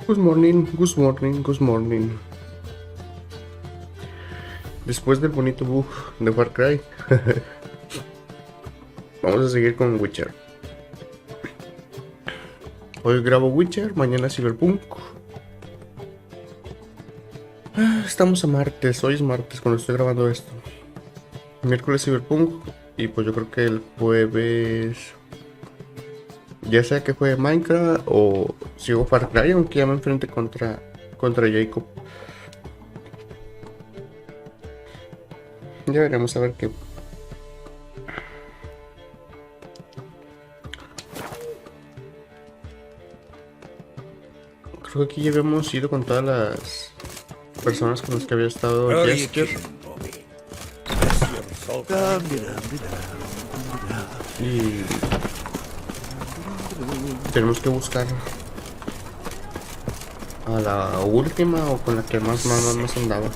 Good morning, good morning, good morning. Después del bonito bug de Far Cry, vamos a seguir con Witcher. Hoy grabo Witcher, mañana Cyberpunk. Estamos a martes, hoy es martes cuando estoy grabando esto. Miércoles Cyberpunk y pues yo creo que el jueves, ya sea que juegue Minecraft o sigo Far Cry, aunque ya me enfrente contra Jacob. Ya veremos a ver qué. Creo que aquí ya habíamos ido con todas las personas con las que había estado Jester. Y tenemos que buscar a la última o con la que más andaba.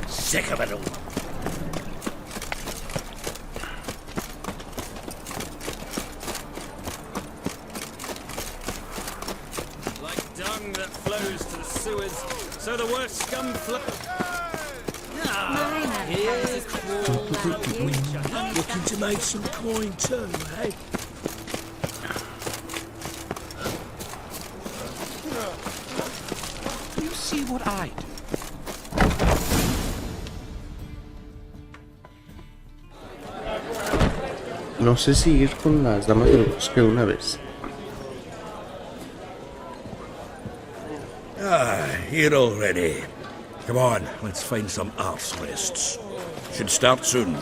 Looking to make some coin too, eh? You see what I do? No sé si ir con las damas del bosque de una vez. Here already. Come on, let's find some arse rests. Should start soon.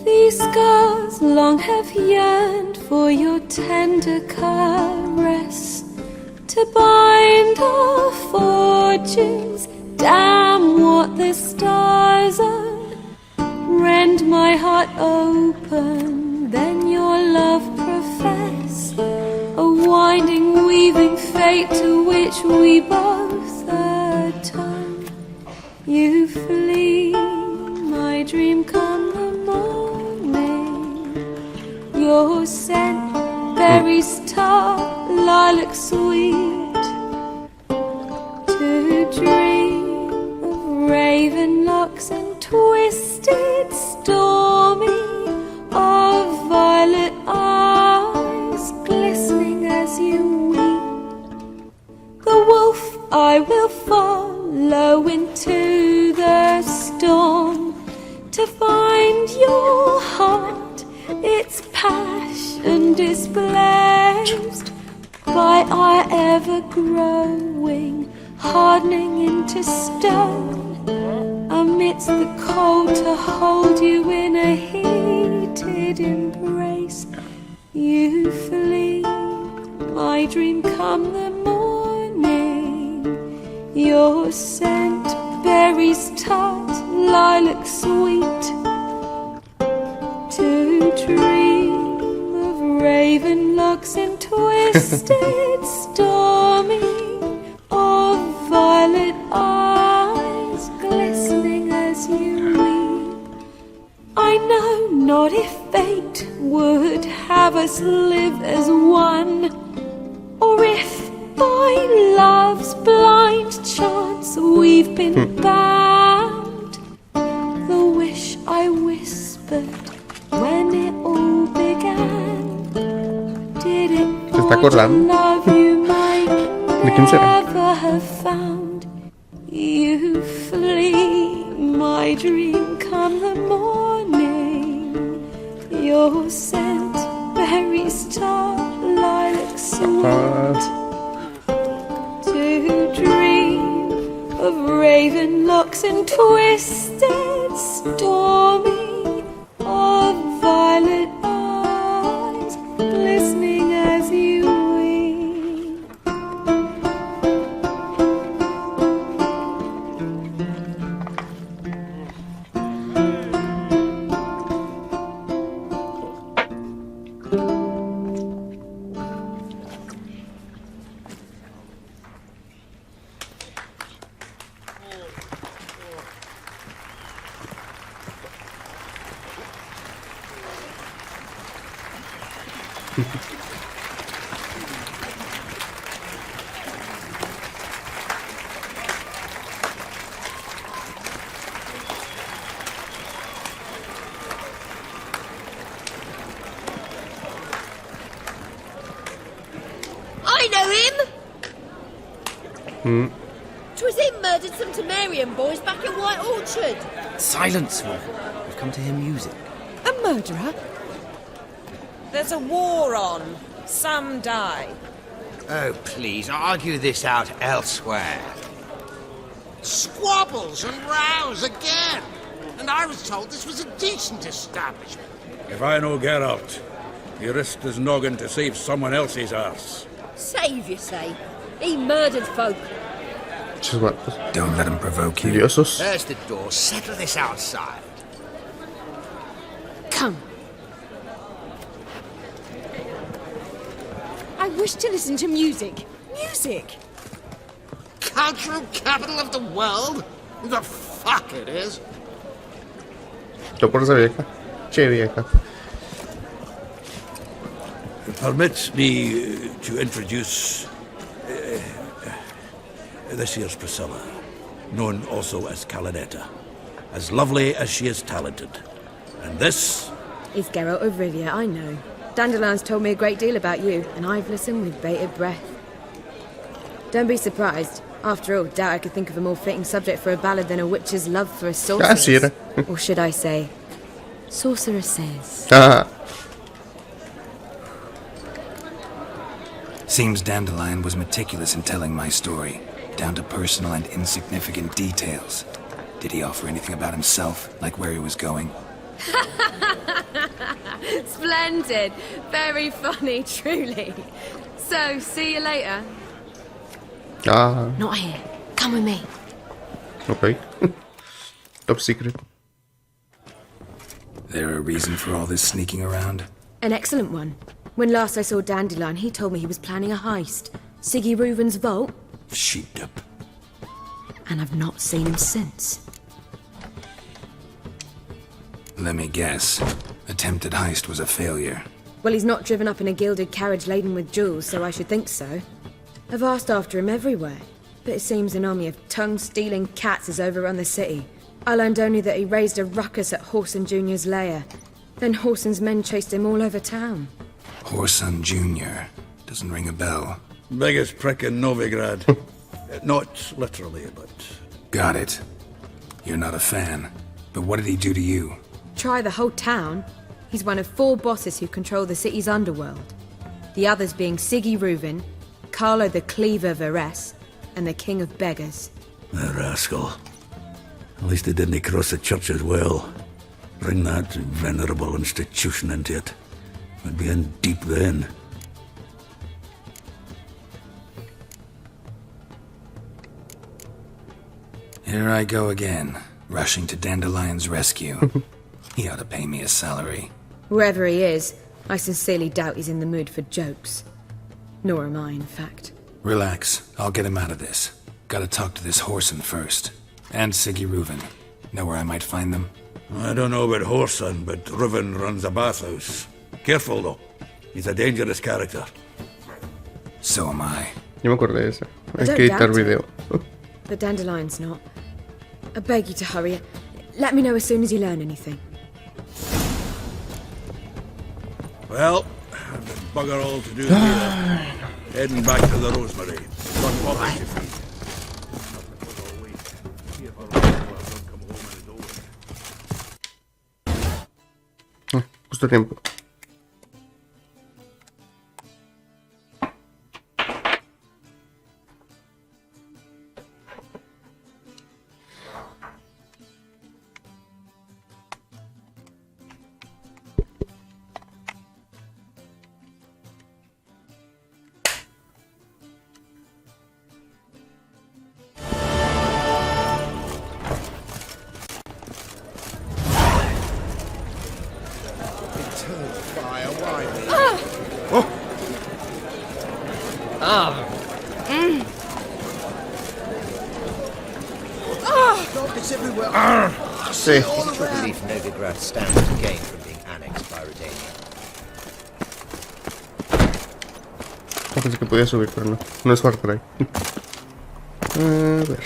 These scars long have yearned for your tender caress, to bind our fortunes. Damn what the stars are. Rend my heart open, then your love profess, a winding, weaving fate to which we both atone. You flee, my dream come the morning. Your scent, berries tart, lilac sweet. To dream of raven locks and twisted, stormy, of violet eyes glistening as you weep. The wolf I will follow into the storm, to find your heart, its passion displaced by our ever-growing, hardening into stone. Amidst the cold, to hold you in a heated embrace. You flee, my dream come the morning. Your scent, berries tart, lilac sweet. To dream of raven locks and twisted, stormy, of violet eyes glistening as you weep. I know not if fate would have us live as one, or if by love's blind chance we've been bound. The wish I whispered when it all began, did it ¿Se está acordando? love you, my ¿De quién será? never have found. You flee my dream come the morning. Your scent, berry star, lilac sweet. To dream of raven locks and twisted stormy, of violet eyes glistening as you weep. I know him! 'Twas him murdered some Temerian boys back in White Orchard. Silence, woman. We've come to hear music. A murderer? There's a war on. Some die. Oh, please, argue this out elsewhere. Squabbles and rows again. And I was told this was a decent establishment. If I know Geralt, he risked his noggin to save someone else's arse. Save, you say? He murdered folk. Muchos vatos. Don't let him provoke you. Curiosos. There's the door. Settle this outside. Come. I wish to listen to music. Music! Cultural capital of the world? The fuck it is. Yo por esa vieja. Che vieja. Permit me to introduce this here's Priscilla, known also as Calanetta, as lovely as she is talented. And this It's Geralt of Rivia, I know. Dandelion's told me a great deal about you, and I've listened with bated breath. Don't be surprised. After all, doubt I could think of a more fitting subject for a ballad than a witch's love for a sorceress. sí era. Or should I say, sorceresses. Ah, Seems Dandelion was meticulous in telling my story, down to personal and insignificant details. Did he offer anything about himself, like where he was going? Splendid. Very funny, truly. So, see you later. ah, Not here. Come with me. ok. Top secret. There a reason for all this sneaking around? An excellent one. When last I saw Dandelion, he told me he was planning a heist. Siggy Reuven's vault, Sheep-dip. and I've not seen him since. Let me guess. Attempted heist was a failure. Well, he's not driven up in a gilded carriage laden with jewels, so I should think so. I've asked after him everywhere, but it seems an army of tongue-stealing cats has overrun the city. I learned only that he raised a ruckus at Horson Jr.'s lair. Then Horson's men chased him all over town. Horson Jr. Doesn't ring a bell. biggest prick in Novigrad. Not literally, but Got it. You're not a fan. But what did he do to you? Try the whole town. He's one of 4 bosses who control the city's underworld. The others being Siggy Reuven, Carlo the Cleaver Varese, and the King of Beggars. the rascal. At least he didn't cross the church as well. Bring that venerable institution into it. We'd be in deep then. Here I go again, rushing to Dandelion's rescue. He ought to pay me a salary. Wherever he is, I sincerely doubt he's in the mood for jokes. Nor am I, in fact. Relax, I'll get him out of this. Gotta talk to this Horson first. And Siggy Reuven. Know where I might find them? I don't know about Horson, but Reuven runs a bathhouse. Careful though. He's a dangerous character. So am I. Yo me acordé de esa. Hay don't que editar doubt it. video. But Dandelion's not. I beg you to hurry. Let me know as soon as you learn anything. Well, I've got bugger all to do here. Heading back to the Rosemary. Got Justo a tiempo. Sí. Belief Novigrad stands to gain from being annexed by Redania. Pensé que podía subir, pero no. No es Far Cry. A ver.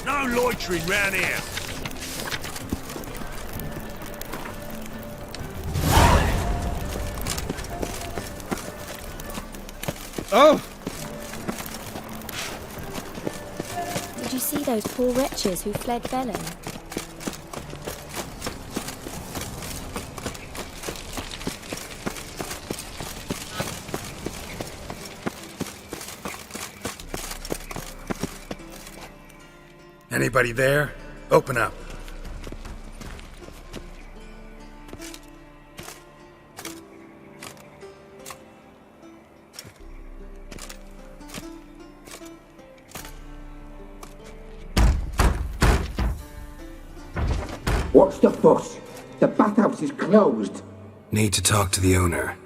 No loitering round here. Oh! Did you see those poor wretches who fled Bellum? Anybody there? Open up. What's the fuss? The bathhouse is closed. Need to talk to the owner.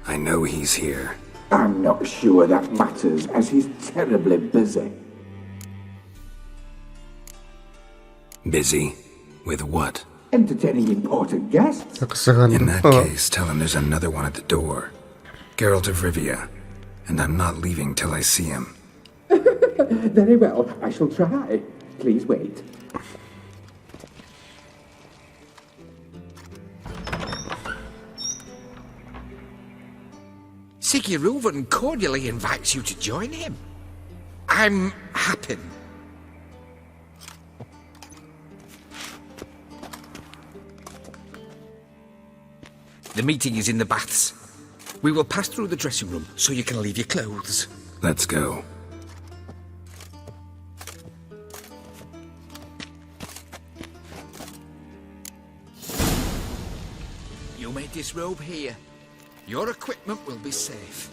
I know he's here. I'm not sure that matters, as he's terribly busy. Busy? With what? Entertaining important guests. In that case, tell him there's another one at the door. Geralt of Rivia. And I'm not leaving till I see him. Very well, I shall try. Please wait. Siguruvin cordially invites you to join him. I'm happy. The meeting is in the baths. We will pass through the dressing room so you can leave your clothes. Let's go. You may disrobe here. Your equipment will be safe.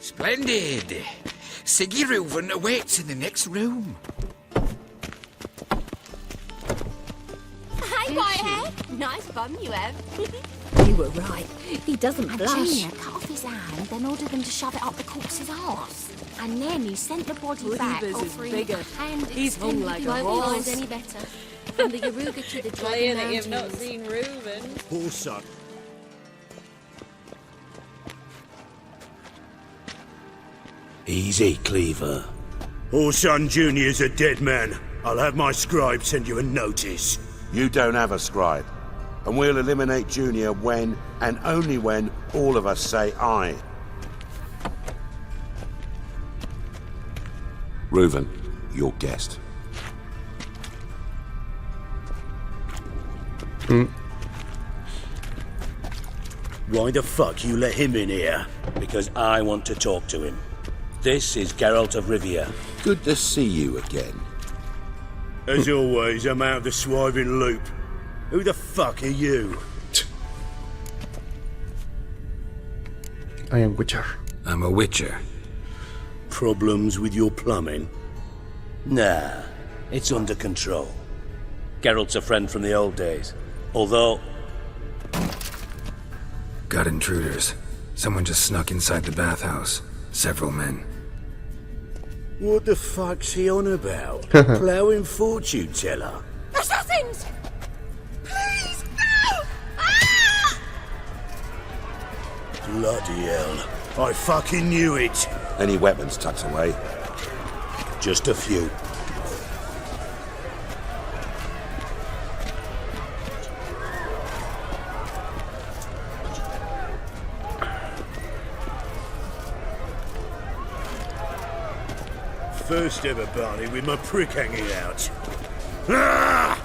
Splendid! Siguruvin awaits in the next room. Hey, Whitehead! Nice bum you have. You were right. He doesn't blush. Junior cut off his hand, then ordered them to shove it up the corpse's arse. And then he sent the body back, offering a hand He's hung like a horse. any better. From the Yaruga to the Playing Dragon it, you've not Mountains. seen Reuben. Poor son. Easy, Cleaver. Orson Jr.'s a dead man. I'll have my scribe send you a notice. You don't have a scribe. And we'll eliminate Junior when, and only when, all of us say aye. Reuven, your guest. Why the fuck you let him in here? Because I want to talk to him. This is Geralt of Rivia. Good to see you again. As always, I'm out of the swiving loop. Who the fuck are you? I am Witcher. I'm a witcher. Problems with your plumbing? Nah, it's under control. Geralt's a friend from the old days. Although... Got intruders. Someone just snuck inside the bathhouse. Several men. What the fuck's he on about? Ploughing fortune teller? Assassins! Please, no! Ah! Bloody hell. I fucking knew it. Any weapons tucked away? Just a few. First ever Barney with my prick hanging out. Ah!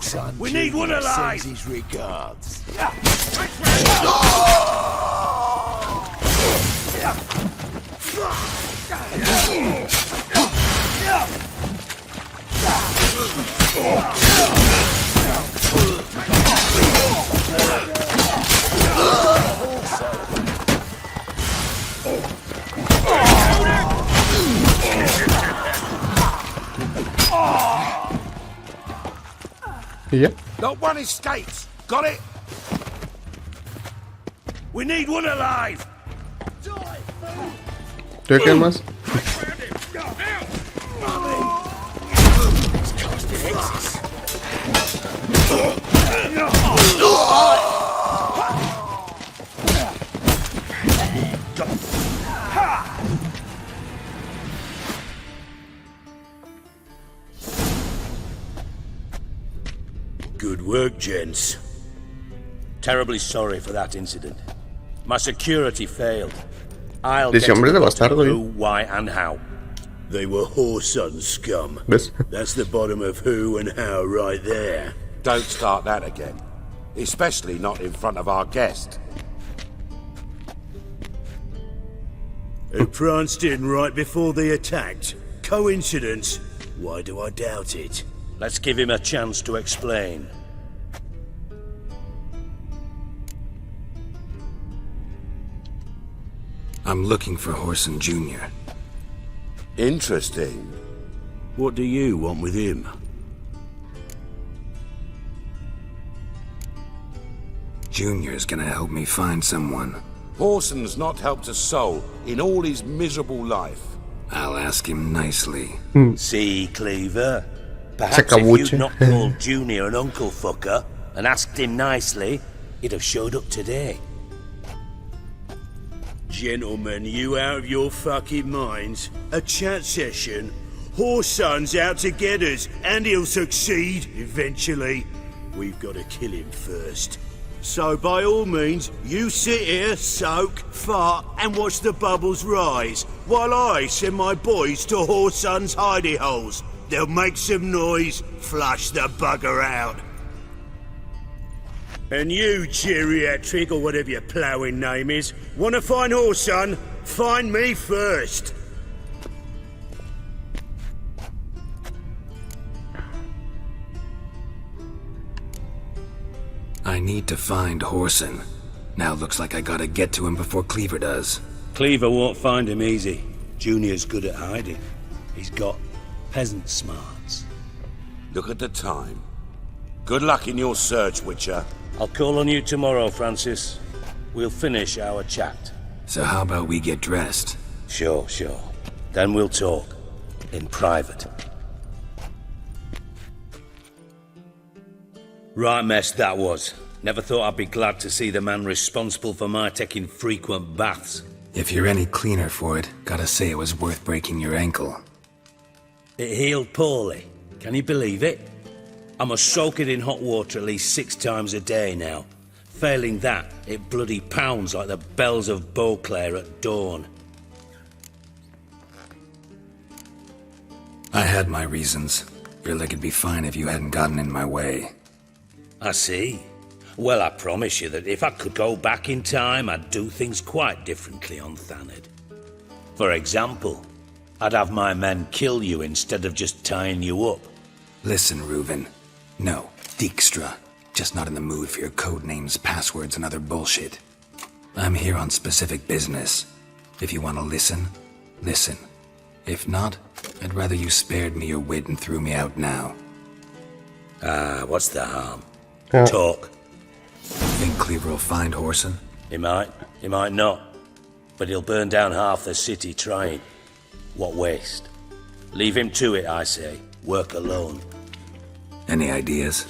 Son, we need one alive! Sends his regards. Yeah. Not one escapes. Got it? We need one alive! ¿Tú qué más? Good work, gents. Terribly sorry for that incident. My security failed. I'll get to the bottom of who, why, and how. They were whoreson scum. That's the bottom of who and how right there. Don't start that again. Especially not in front of our guest. Who pranced in right before they attacked. Coincidence? Why do I doubt it? Let's give him a chance to explain. I'm looking for Whoreson Jr. Interesting. What do you want with him? Junior's gonna help me find someone. Whoreson's not helped a soul in all his miserable life. I'll ask him nicely. See, Cleaver? Perhaps if you'd not called Junior an uncle fucker and asked him nicely, he'd have showed up today. Gentlemen, you out of your fucking minds? A chat session? Whoreson's out to get us, and he'll succeed, eventually. We've got to kill him first. So by all means, you sit here, soak, fart, and watch the bubbles rise, while I send my boys to Whoreson's hidey holes. They'll make some noise, flush the bugger out. And you, geriatric, or whatever your ploughing name is, wanna find Whoreson? Find me first. I need to find Whoreson. Now looks like I gotta get to him before Cleaver does. Cleaver won't find him easy. Junior's good at hiding. He's got peasant smarts. Look at the time. Good luck in your search, Witcher. I'll call on you tomorrow, Francis. We'll finish our chat. So how about we get dressed? Sure. Then we'll talk. In private. Right mess that was. Never thought I'd be glad to see the man responsible for my taking frequent baths. If you're any cleaner for it, gotta say it was worth breaking your ankle. It healed poorly. Can you believe it? I must soak it in hot water at least 6 times a day now. Failing that, it bloody pounds like the bells of Beauclair at dawn. I had my reasons. Your leg would be fine if you hadn't gotten in my way. I see. Well, I promise you that if I could go back in time, I'd do things quite differently on Thanedd. For example, I'd have my men kill you instead of just tying you up. Listen, Reuven. No, Dijkstra. Just not in the mood for your code names, passwords, and other bullshit. I'm here on specific business. If you want to listen, listen. If not, I'd rather you spared me your wit and threw me out now. What's the harm? Yeah. Talk. Think Cleaver will find Whoreson? He might not. But he'll burn down half the city trying. What waste? Leave him to it, I say. Work alone. Any ideas?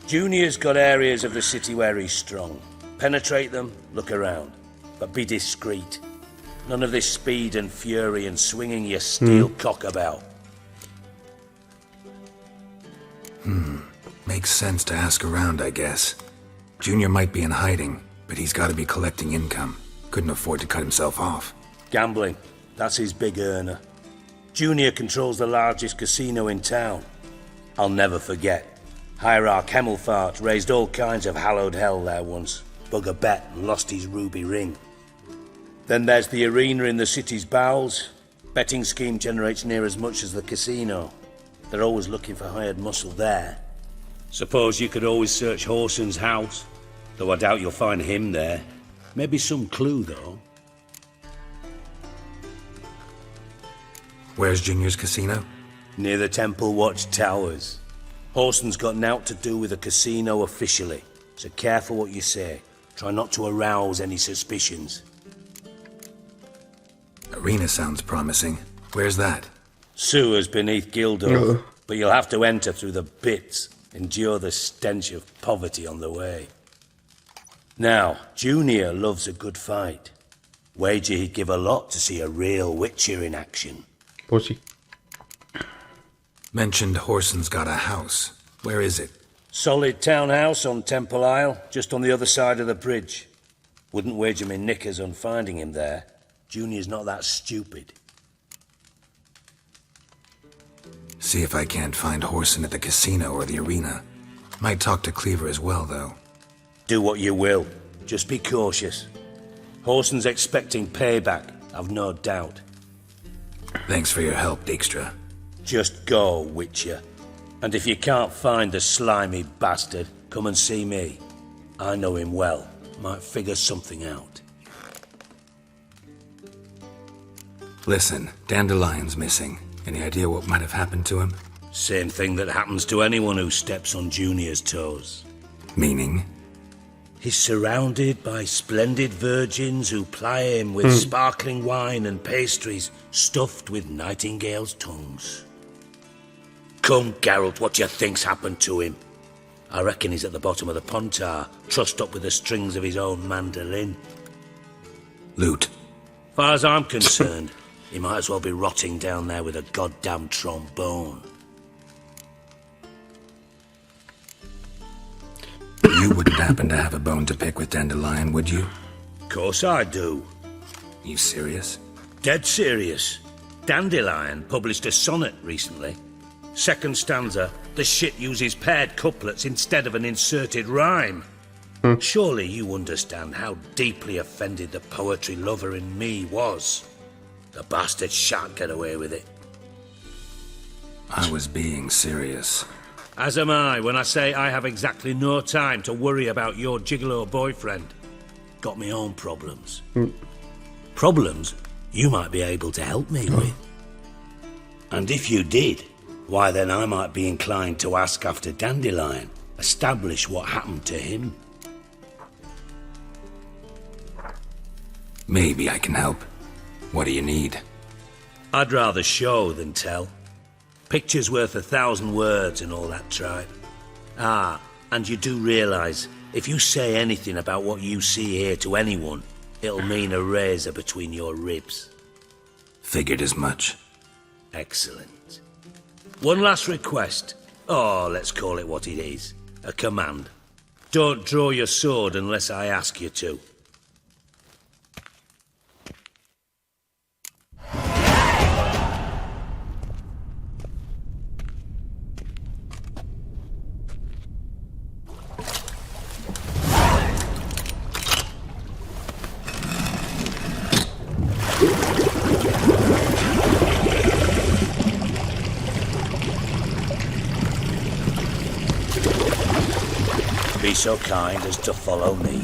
Junior's got areas of the city where he's strong. Penetrate them, look around. But be discreet. None of this speed and fury and swinging your steel cock about. Makes sense to ask around, I guess. Junior might be in hiding, but he's got to be collecting income. Couldn't afford to cut himself off. Gambling. That's his big earner. Junior controls the largest casino in town. I'll never forget. Hierarch Hemmelfart raised all kinds of hallowed hell there once. Bug a bet and lost his ruby ring. Then there's the arena in the city's bowels. Betting scheme generates near as much as the casino. They're always looking for hired muscle there. Suppose you could always search Horson's house, though I doubt you'll find him there. Maybe some clue, though. Where's Junior's casino? Near the Temple Watch Towers. Horson's got nought to do with the casino officially, so careful what you say. Try not to arouse any suspicions. Arena sounds promising. Where's that? Sewers beneath Gildor, but you'll have to enter through the bits, endure the stench of poverty on the way. Now, Junior loves a good fight. Wager he'd give a lot to see a real Witcher in action. Pussy. Mentioned Horson's got a house. Where is it? Solid townhouse on Temple Isle, just on the other side of the bridge. Wouldn't wager me knickers on finding him there. Junior's not that stupid. See if I can't find Horson at the casino or the arena. Might talk to Cleaver as well, though. Do what you will. Just be cautious. Horson's expecting payback, I've no doubt. Thanks for your help, Dijkstra. Just go, Witcher. And if you can't find the slimy bastard, come and see me. I know him well. Might figure something out. Listen, Dandelion's missing. Any idea what might have happened to him? Same thing that happens to anyone who steps on Junior's toes. Meaning? He's surrounded by splendid virgins who ply him with sparkling wine and pastries stuffed with nightingales' tongues. Come, Geralt, what do you think's happened to him? I reckon he's at the bottom of the Pontar, trussed up with the strings of his own mandolin. Loot. Far as I'm concerned, he might as well be rotting down there with a goddamn trombone. You wouldn't happen to have a bone to pick with Dandelion, would you? Course I do. You serious? Dead serious. Dandelion published a sonnet recently. Second stanza, the shit uses paired couplets instead of an inserted rhyme. Surely you understand how deeply offended the poetry lover in me was. The bastard shan't get away with it. I was being serious. As am I when I say I have exactly no time to worry about your gigolo boyfriend. Got me own problems. Problems you might be able to help me with. And if you did, why then I might be inclined to ask after Dandelion, establish what happened to him. Maybe I can help. What do you need? I'd rather show than tell. Picture's worth 1,000 words and all that tripe. Ah, and you do realise, if you say anything about what you see here to anyone, it'll mean a razor between your ribs. Figured as much. Excellent. One last request. Oh, let's call it what it is. A command. Don't draw your sword unless I ask you to. Be so kind as to follow me.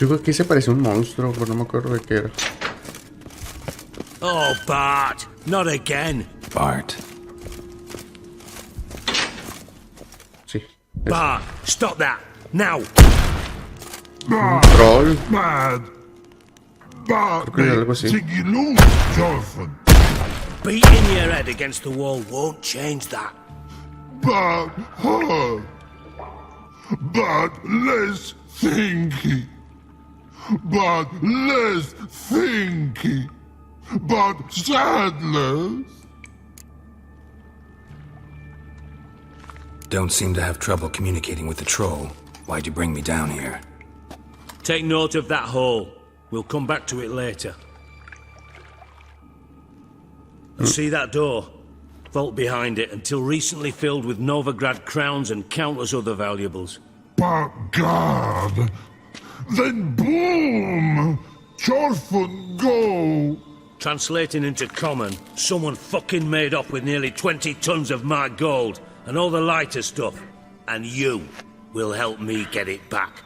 Yo creo que se parece a un monstruo, pero no me acuerdo de qué era. Oh, Bart, not again. Bart. Sí. Bart, stop that, now. Un troll. Bad. Creo que era algo así. Beating your head against the wall won't change that. But her. But less thinky. But less thinky. But sadless. Don't seem to have trouble communicating with the troll. Why'd you bring me down here? Take note of that hole. We'll come back to it later. And see that door? Vault behind it, until recently filled with Novigrad crowns and countless other valuables. But God. Then boom! Chorfun go! Translating into common, someone fucking made off with nearly 20 tons of my gold and all the lighter stuff. And you will help me get it back.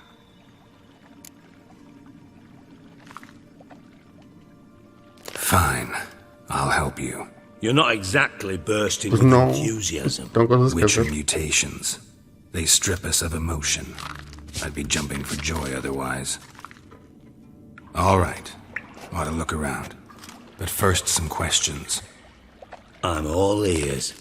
Fine. I'll help you. You're not exactly bursting with No. enthusiasm. Witcher mutations. They strip us of emotion. I'd be jumping for joy otherwise. All right. Ought to look around. But first, some questions. I'm all ears.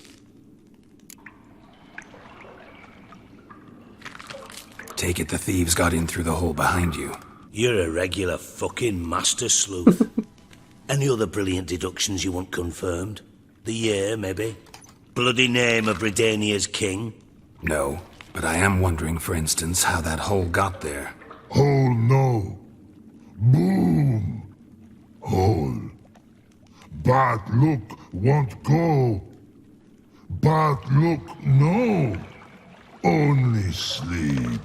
Take it the thieves got in through the hole behind you. You're a regular fucking master sleuth. Any other brilliant deductions you want confirmed? The year, maybe? Bloody name of Redania's king? No, but I am wondering, for instance, how that hole got there. Hole no. Boom. Hole. Bad look won't go. Bad look no. Only sleep.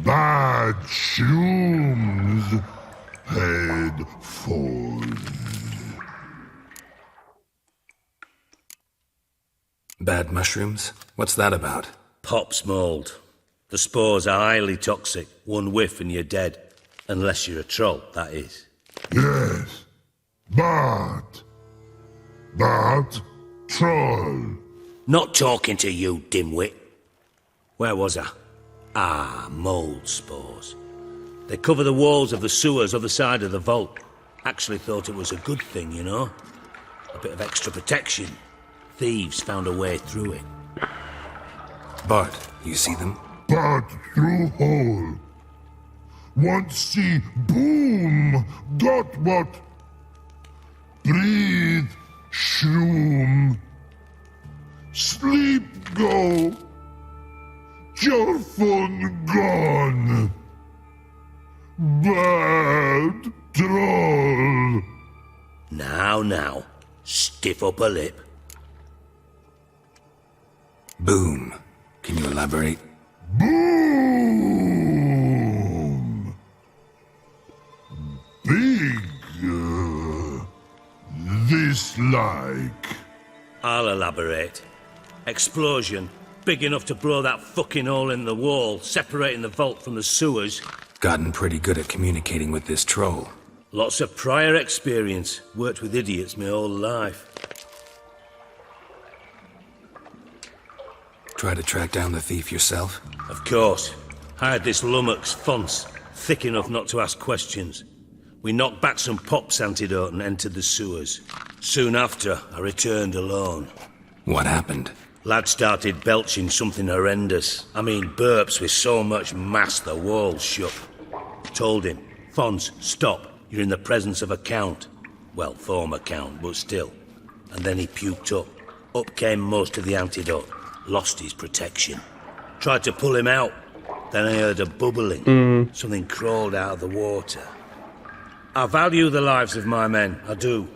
Bad shrooms. Head falls. Bad mushrooms? What's that about? Pop's mold. The spores are highly toxic. One whiff and you're dead. Unless you're a troll, that is. Yes. But troll. Not talking to you, dimwit. Where was I? Ah, mold spores. They cover the walls of the sewers other side of the vault. Actually thought it was a good thing, you know? A bit of extra protection. Thieves found a way through it. Bart, you see them? But through hole. Want see boom. Got what? Breathe. Shroom. Sleep go. Your phone gone. Bad troll. Now. Stiff upper lip. Boom. Can you elaborate? Boom. Big. This like. I'll elaborate. Explosion. Big enough to blow that fucking hole in the wall, separating the vault from the sewers. Gotten pretty good at communicating with this troll. Lots of prior experience. Worked with idiots my whole life. Try to track down the thief yourself? Of course. Hired this lummox, Fons, thick enough not to ask questions. We knocked back some Pop's antidote and entered the sewers. Soon after, I returned alone. What happened? Lad started belching something horrendous. I mean, burps with so much mass the walls shook. Told him, Fons, stop. You're in the presence of a count. Well, former count, but still. And then he puked up. Up came most of the antidote. Lost his protection. Tried to pull him out. Then I heard a bubbling. Something crawled out of the water. I value the lives of my men, I do.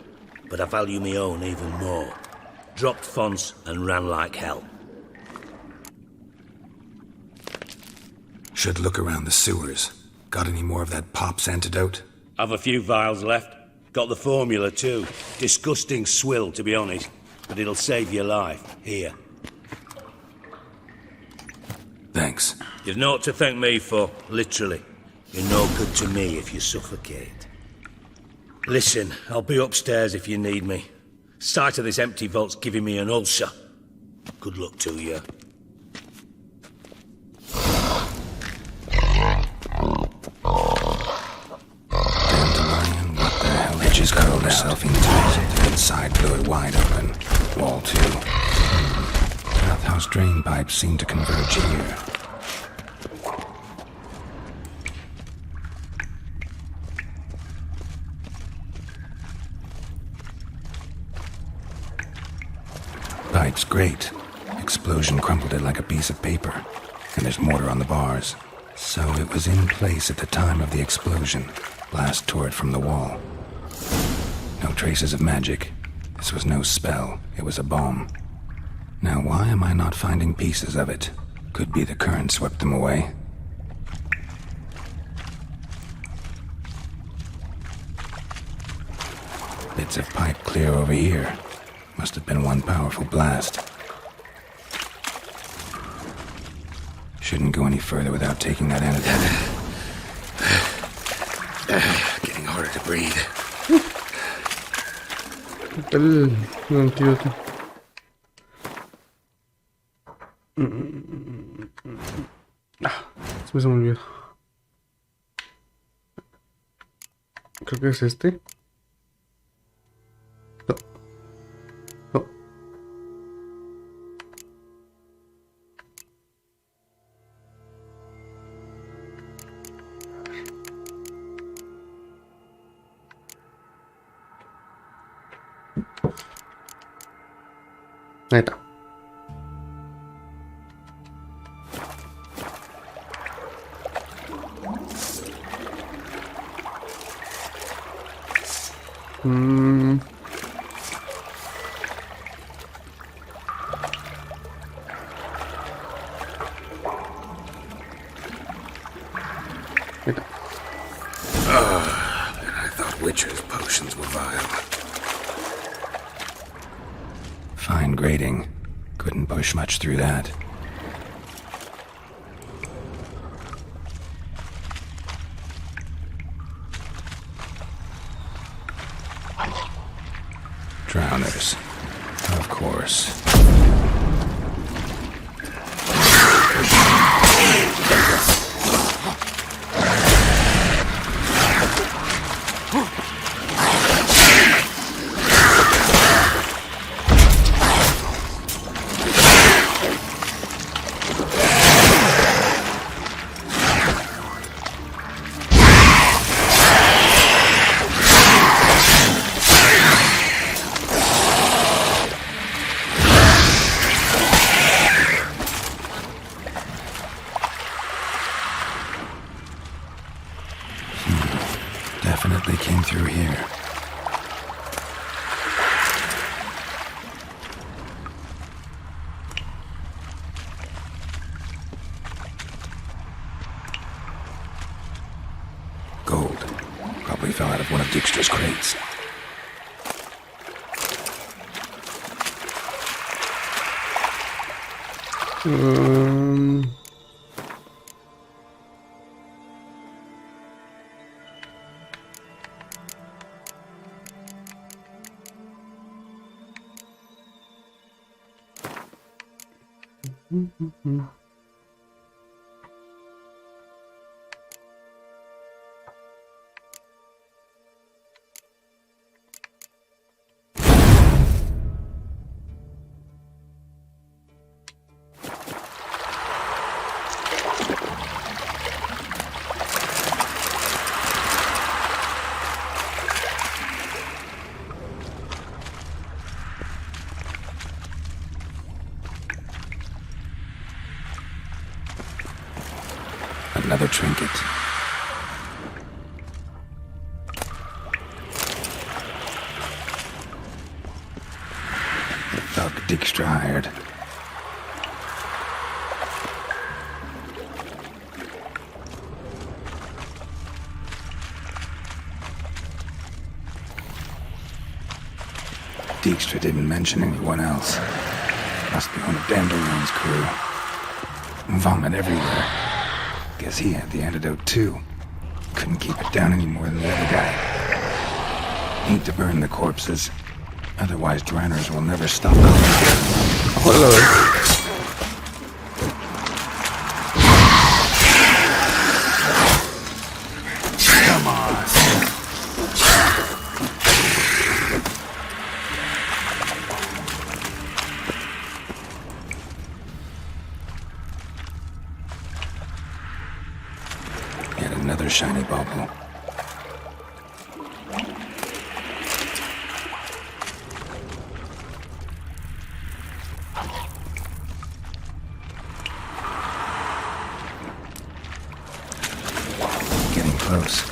But I value my own even more. Dropped Fons and ran like hell. Should look around the sewers. Got any more of that Pop's antidote? I've a few vials left. Got the formula too. Disgusting swill, to be honest. But it'll save your life. Here. Thanks. You've naught to thank me for, literally. You're no good to me if you suffocate. Listen, I'll be upstairs if you need me. Sight of this empty vault's giving me an ulcer. Good luck to you. Dandelion, what the hell? It just curled herself into it. Inside blew it wide open. Wall 2. Bathhouse drain pipes seem to converge here. Pipe's great. Explosion crumpled it like a piece of paper. And there's mortar on the bars. So it was in place at the time of the explosion. Blast tore it from the wall. No traces of magic. This was no spell. It was a bomb. Now why am I not finding pieces of it? Could be the current swept them away. Bits of pipe clear over here. Must have been one powerful blast. Shouldn't go any further without taking that antidote. Getting harder to breathe. El antídoto. Se me olvidó. Creo que es este. No. No. Ahí está. And I thought Witcher's potions were vile. Fine grating. Couldn't push much through that. Drowners. Of course. Definitely came through here. Gold. Probably fell out of one of Dijkstra's crates. Another trinket. The thug Dijkstra hired. Dijkstra didn't mention anyone else. Must be one of Dandelion's crew. Vomit everywhere. Guess he had the antidote too. Couldn't keep it down any more than the other guy. Need to burn the corpses. Otherwise, dranners will never stop coming. Hello. Come on. Yet another shiny bauble. Getting close.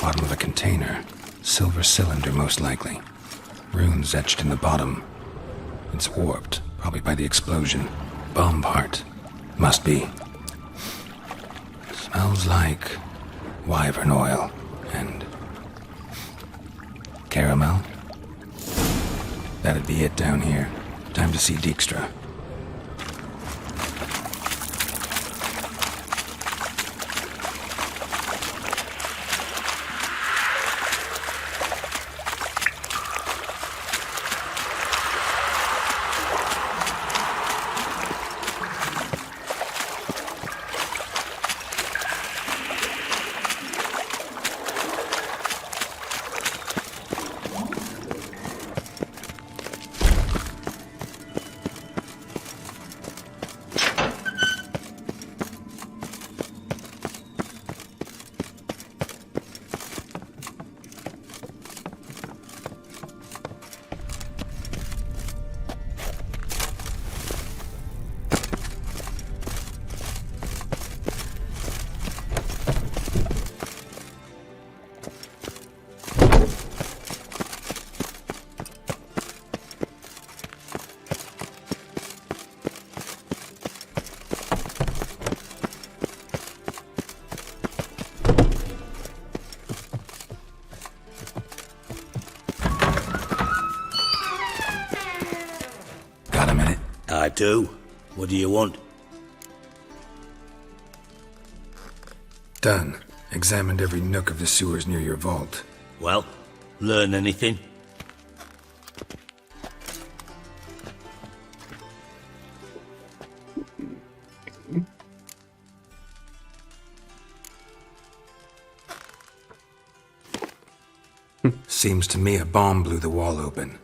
Bottom of a container. Silver cylinder, most likely. Runes etched in the bottom. It's warped, probably by the explosion. Bomb part. Must be. Smells like wyvern oil and caramel. That'd be it down here. Time to see Dijkstra. Got a minute? I do. What do you want? Done. Examined every nook of the sewers near your vault. Well, learn anything? Seems to me a bomb blew the wall open.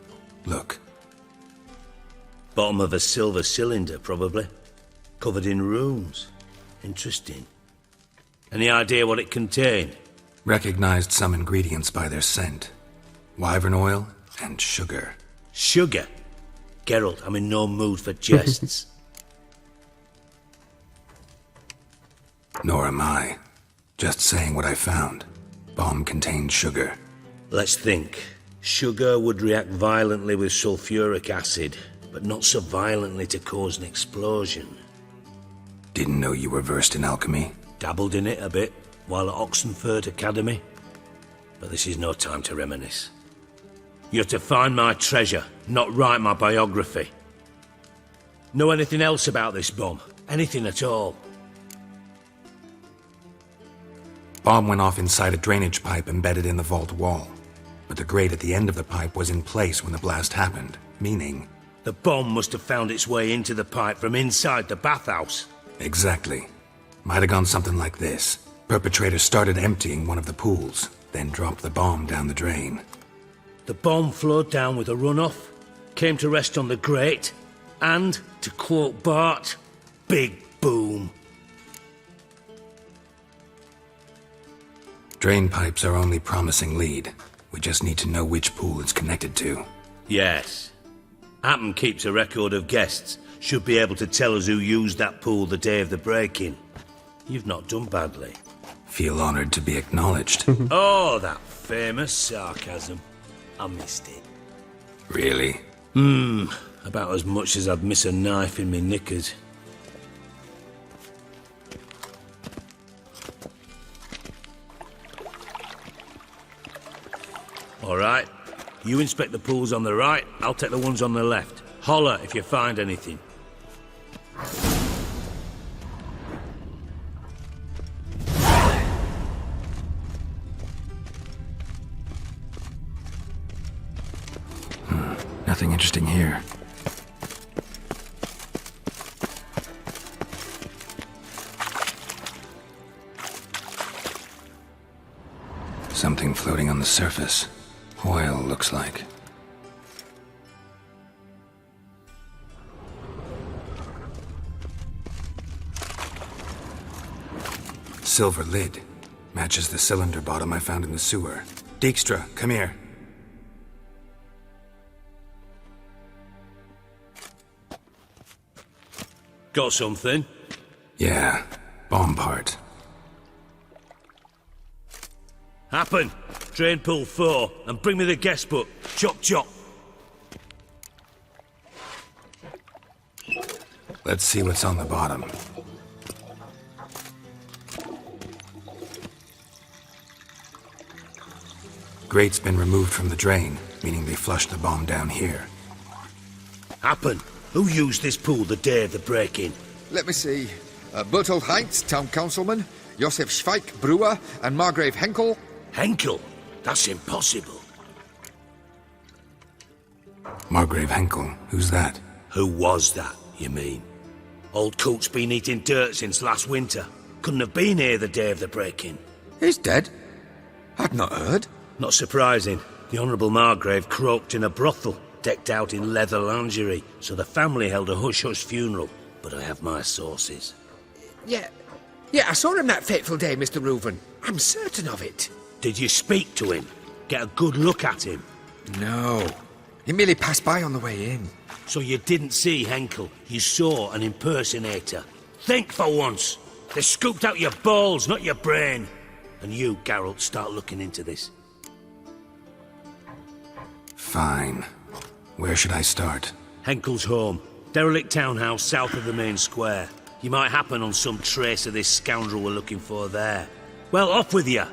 Look. Bottom of a silver cylinder, probably. Covered in runes. Interesting. Any idea what it contained? Recognized some ingredients by their scent. Wyvern oil and sugar. Sugar? Geralt, I'm in no mood for jests. Nor am I. Just saying what I found. Bomb contained sugar. Let's think. Sugar would react violently with sulfuric acid, but not so violently to cause an explosion. Didn't know you were versed in alchemy. Dabbled in it a bit while at Oxenford Academy. But this is no time to reminisce. You're to find my treasure, not write my biography. Know anything else about this bomb? Anything at all? Bomb went off inside a drainage pipe embedded in the vault wall. But the grate at the end of the pipe was in place when the blast happened, meaning... The bomb must have found its way into the pipe from inside the bathhouse. Exactly. Might have gone something like this. Perpetrator started emptying one of the pools, then dropped the bomb down the drain. The bomb flowed down with a runoff, came to rest on the grate, and, to quote Bart, big boom. Drain pipes are only promising lead. We just need to know which pool it's connected to. Yes. Happen keeps a record of guests, should be able to tell us who used that pool the day of the break-in. You've not done badly. Feel honored to be acknowledged. Oh, that famous sarcasm. I missed it. Really? About as much as I'd miss a knife in me knickers. All right. You inspect the pools on the right, I'll take the ones on the left. Holler if you find anything. Nothing interesting here. Something floating on the surface. Oil, looks like. Silver lid. Matches the cylinder bottom I found in the sewer. Dijkstra, come here. Got something? Yeah, bomb part. Happen. Drain pool 4, and bring me the guest book. Chop chop. Let's see what's on the bottom. Grate's been removed from the drain, meaning they flushed the bomb down here. Happen. Who used this pool the day of the break-in? Let me see. Bertolt Heinz, town councilman, Josef Schweik, brewer, and Margrave Henkel. Henkel? That's impossible. Margrave Henkel, who's that? Who was that, you mean? Old Coot's been eating dirt since last winter. Couldn't have been here the day of the break-in. He's dead? I'd not heard. Not surprising. The Honourable Margrave croaked in a brothel, decked out in leather lingerie, so the family held a hush-hush funeral. But I have my sources. Yeah, I saw him that fateful day, Mr. Reuven. I'm certain of it. Did you speak to him? Get a good look at him? No. He merely passed by on the way in. So you didn't see Henkel. You saw an impersonator. Think for once. They scooped out your balls, not your brain. And you, Geralt, start looking into this. Fine. Where should I start? Henkel's home. Derelict townhouse south of the main square. You might happen on some trace of this scoundrel we're looking for there. Well, off with you.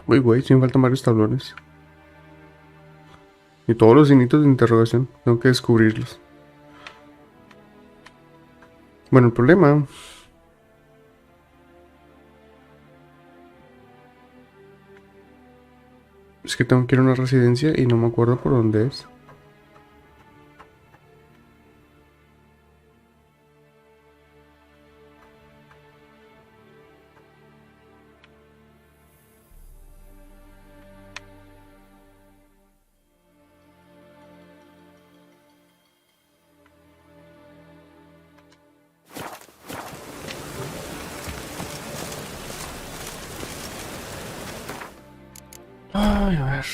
Uy, güey, sí me faltan varios tablones. Y todos los signitos de interrogación. Tengo que descubrirlos. Bueno, el problema es que tengo que ir a una residencia y no me acuerdo por dónde es. Ay, a ver.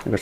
A ver.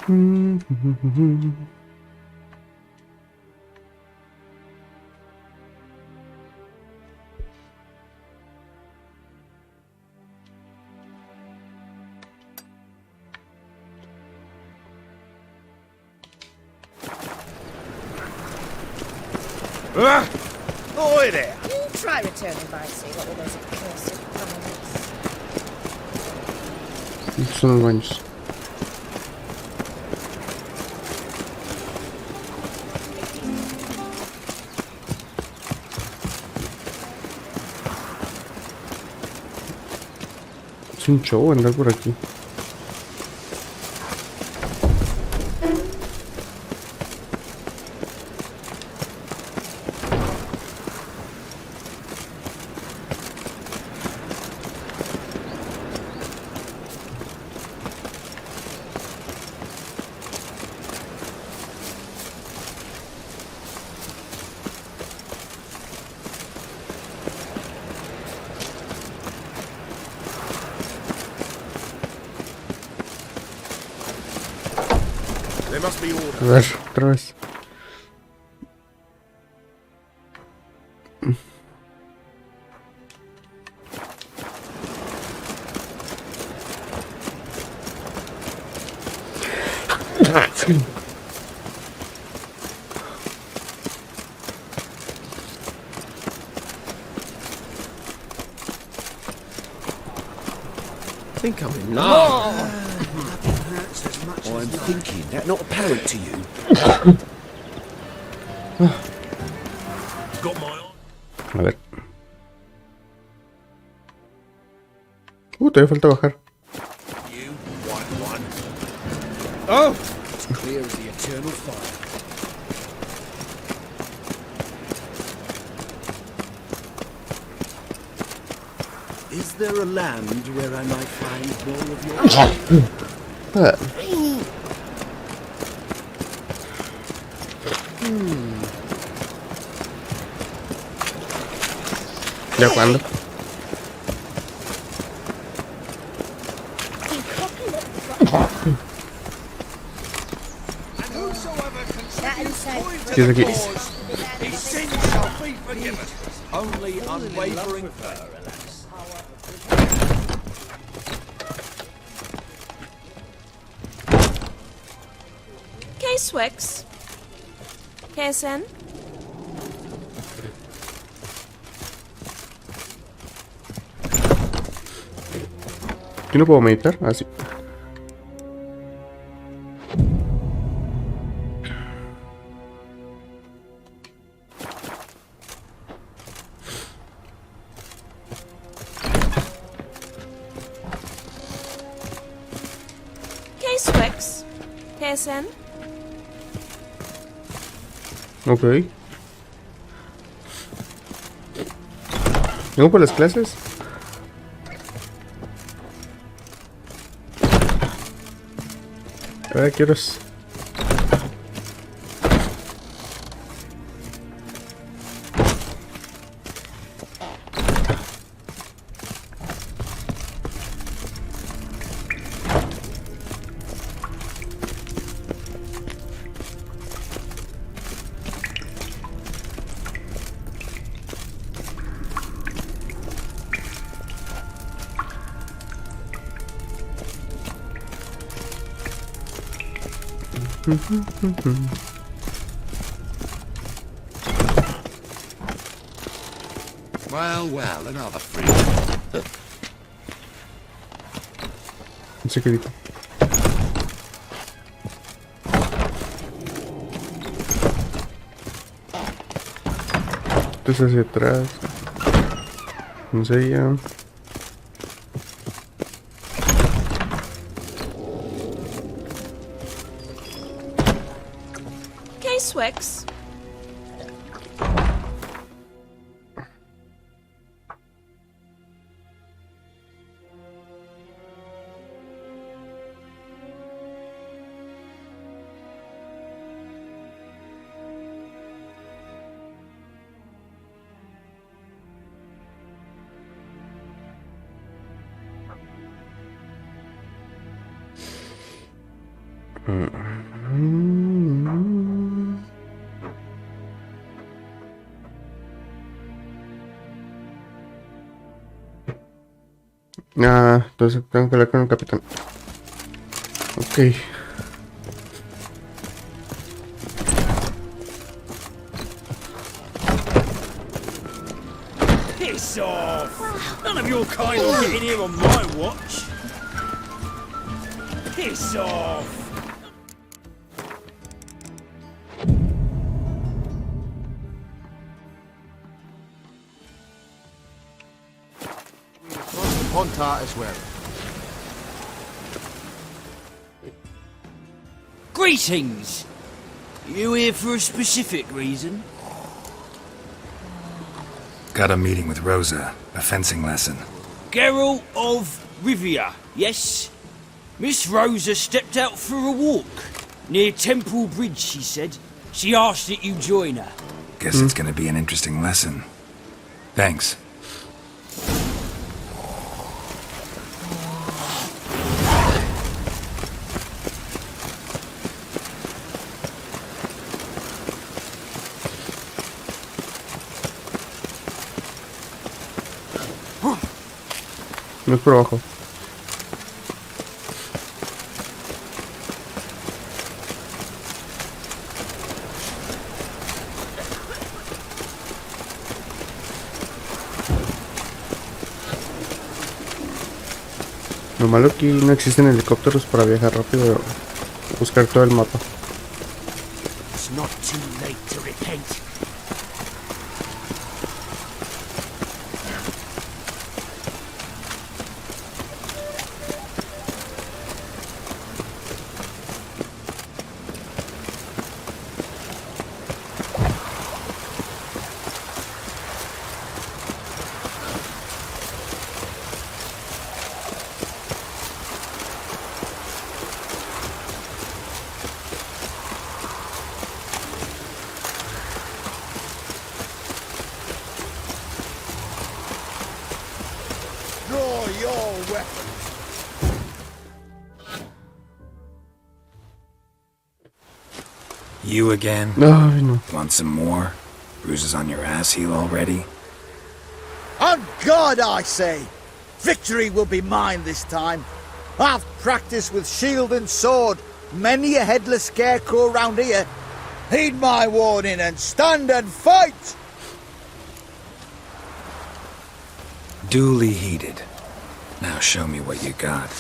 Oi there! You try returning by sea, what with those accursed animals. Son los baños. Es un show andar por aquí. There must be order. A ver, otra vez. I think I'm in love. I'm thinking that not apparent to you. Got my eye. A ver. Todavía falta bajar. You white one. Oh, it's clear as the eternal fire. Is there a land where I might find more of your ¿Ya cuándo? ¿Qué es aquí? His sins shall be forgiven. Only unwavering faith. Swix. Kasen. ¿Yo no puedo meditar? Ah, sí. Swix. Kasen. Ok. ¿Vengo por las clases? A ver, quiero... Well, another free. Un secretito. Entonces hacia atrás. Ensella. Swix. Ah, entonces tengo que hablar con el capitán. Ok. Piss off! None of your kind will get in here on my watch. Piss off! Across the Pontar as well. Greetings! You here for a specific reason? Got a meeting with Rosa, a fencing lesson. Geralt of Rivia, yes? Miss Rosa stepped out for a walk. Near Temple Bridge, she said. She asked that you join her. Guess it's gonna be an interesting lesson. Thanks. No es por abajo. Lo malo aquí no existen helicópteros para viajar rápido, buscar todo el mapa. It's not too late to repent. Draw your weapon. You again? Ay, no. Want some more? Bruises on your ass heel already? On God, I say! Victory will be mine this time. I've practiced with shield and sword. Many a headless scarecrow round here. Heed my warning and stand and fight! Duly heeded. Now show me what you got.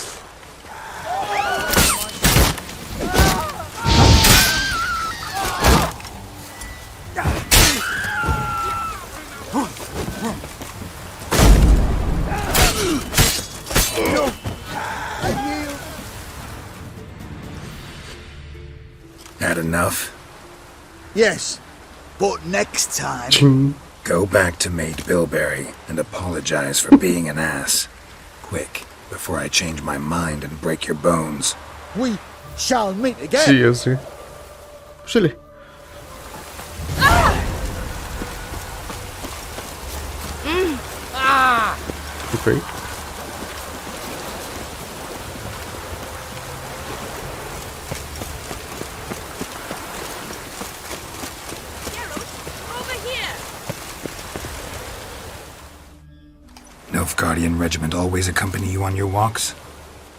Had enough? Yes, but next time... Go back to Maid Bilberry and apologize for being an ass. Quick, before I change my mind and break your bones. We shall meet again. Sí, yo sí. Chile. Ok. Nilfgaardian regiment always accompany you on your walks?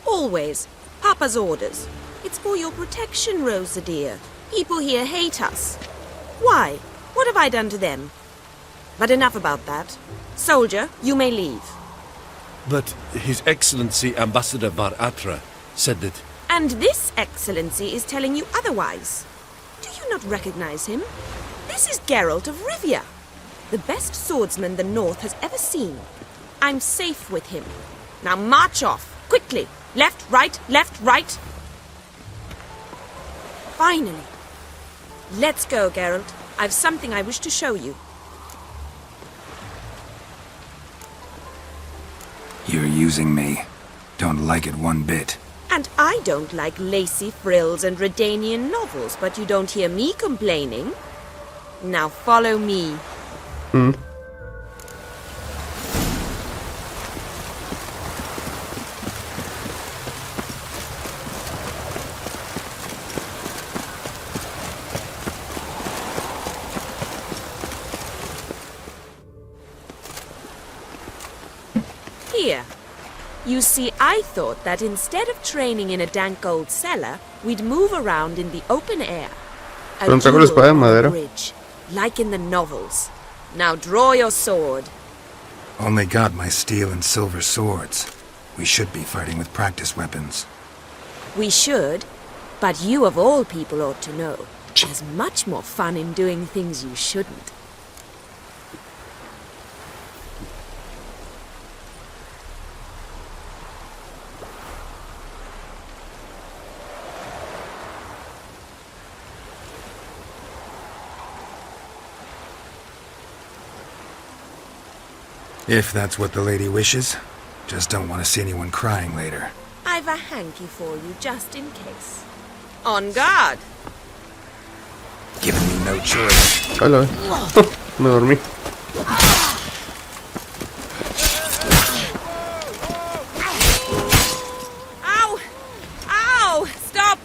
Always. Papa's orders. It's for your protection, Rosa dear. People here hate us. Why? What have I done to them? But enough about that. Soldier, you may leave. But His Excellency Ambassador Var Atra said that... And this excellency is telling you otherwise. Do you not recognize him? This is Geralt of Rivia, the best swordsman the North has ever seen. I'm safe with him. Now march off, quickly. Left, right, left, right. Finally. Let's go, Geralt. I've something I wish to show you. You're using me. Don't like it one bit. And I don't like lacy frills and Redanian novels, but you don't hear me complaining. Now follow me. Here. You see, I thought that instead of training in a dank old cellar, we'd move around in the open air. A Pero traigo la espada de duel on a madera. bridge, like in the novels. Now draw your sword. Only got my steel and silver swords. We should be fighting with practice weapons. We should, but you of all people ought to know. There's much more fun in doing things you shouldn't. If that's what the lady wishes. Just don't want to see anyone crying later. I've a hanky for you, just in case. On guard! Giving me no choice. Hola. Me dormí. Ow! Ow! Stop!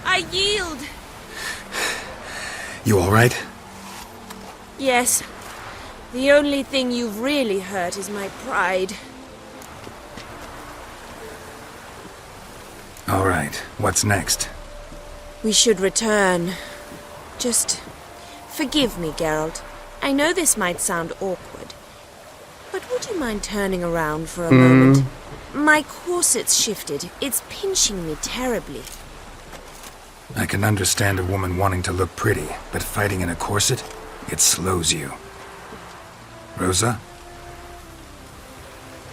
I yield! You alright? Yes. The only thing you've really hurt is my pride. Alright, what's next? We should return. Just forgive me, Geralt. I know this might sound awkward, but would you mind turning around for a moment? My corset's shifted. It's pinching me terribly. I can understand a woman wanting to look pretty, but fighting in a corset, it slows you. Rosa?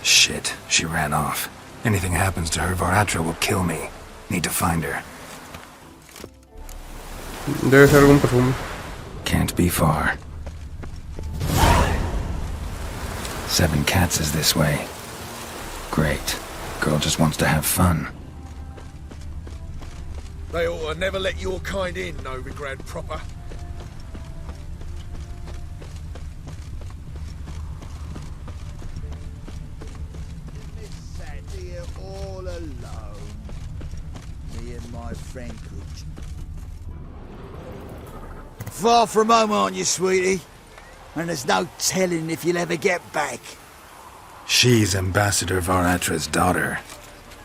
Shit, she ran off. Anything happens to her, Varatra will kill me. Need to find her. Debe ser algún perfume. Can't be far. 7 Cats is this way. Great. Girl just wants to have fun. They ought to never let your kind in, Novigrad proper. Sat here all alone. Me and my friend Cooch. Far from home, aren't you, sweetie? And there's no telling if you'll ever get back. She's Ambassador Varatra's daughter.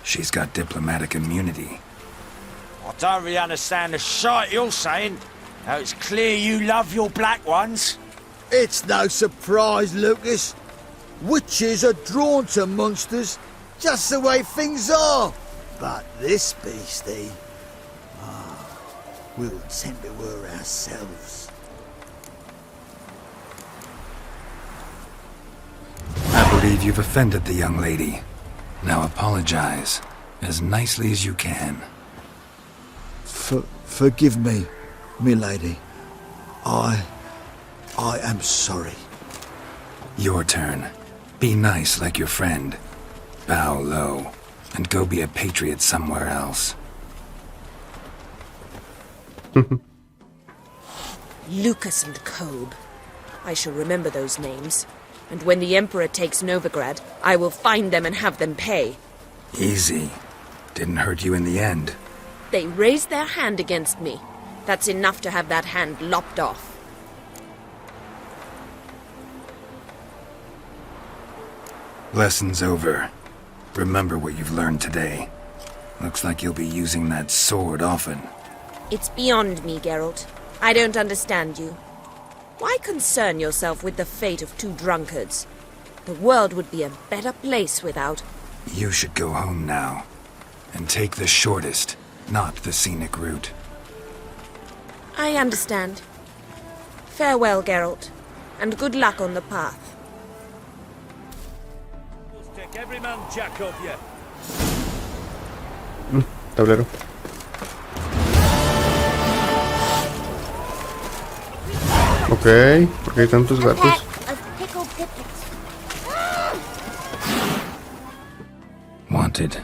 She's got diplomatic immunity. I don't really understand the shite you're saying. Now it's clear you love your black ones. It's no surprise, Lucas. Witches are drawn to monsters, just the way things are. But this beastie, we'll tend to her ourselves. I believe you've offended the young lady. Now apologize, as nicely as you can. Forgive me, milady. I am sorry. Your turn. Be nice like your friend. Bow low, and go be a patriot somewhere else. Lucas and Kobe. I shall remember those names. And when the Emperor takes Novigrad, I will find them and have them pay. Easy. Didn't hurt you in the end. They raised their hand against me. That's enough to have that hand lopped off. Lesson's over. Remember what you've learned today. Looks like you'll be using that sword often. It's beyond me, Geralt. I don't understand you. Why concern yourself with the fate of 2 drunkards? The world would be a better place without... You should go home now. And take the shortest, not the scenic route. I understand. Farewell, Geralt. And good luck on the path. Take every man jack of you. Tablero. Ok, ¿por qué hay tantos gatos? Wanted.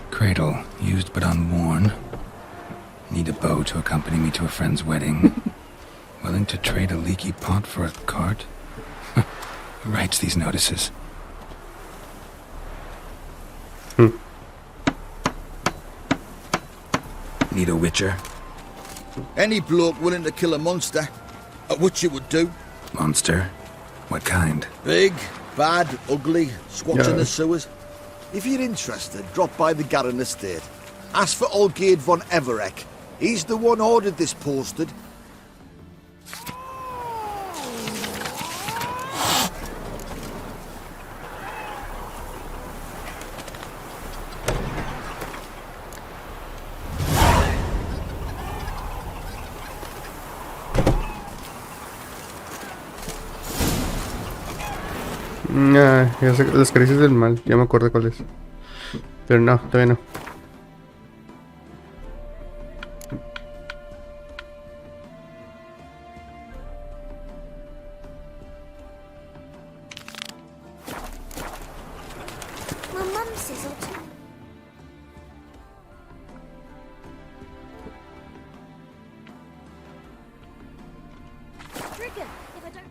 Cradle, used but unworn. Need a bow to accompany me to a friend's wedding. Willing to trade a leaky pot for a cart? Who writes these notices? Need a witcher? Any bloke willing to kill a monster, a witcher would do. Monster? What kind? Big, bad, ugly, squats in the sewers. If you're interested, drop by the Garren estate. Ask for Olgierd von Everek. He's the one ordered this posted. Ya sé, las caricias del mal, ya me acuerdo cuál es. Pero no, todavía no. My mum says I'll tell. Trigger, if I don't.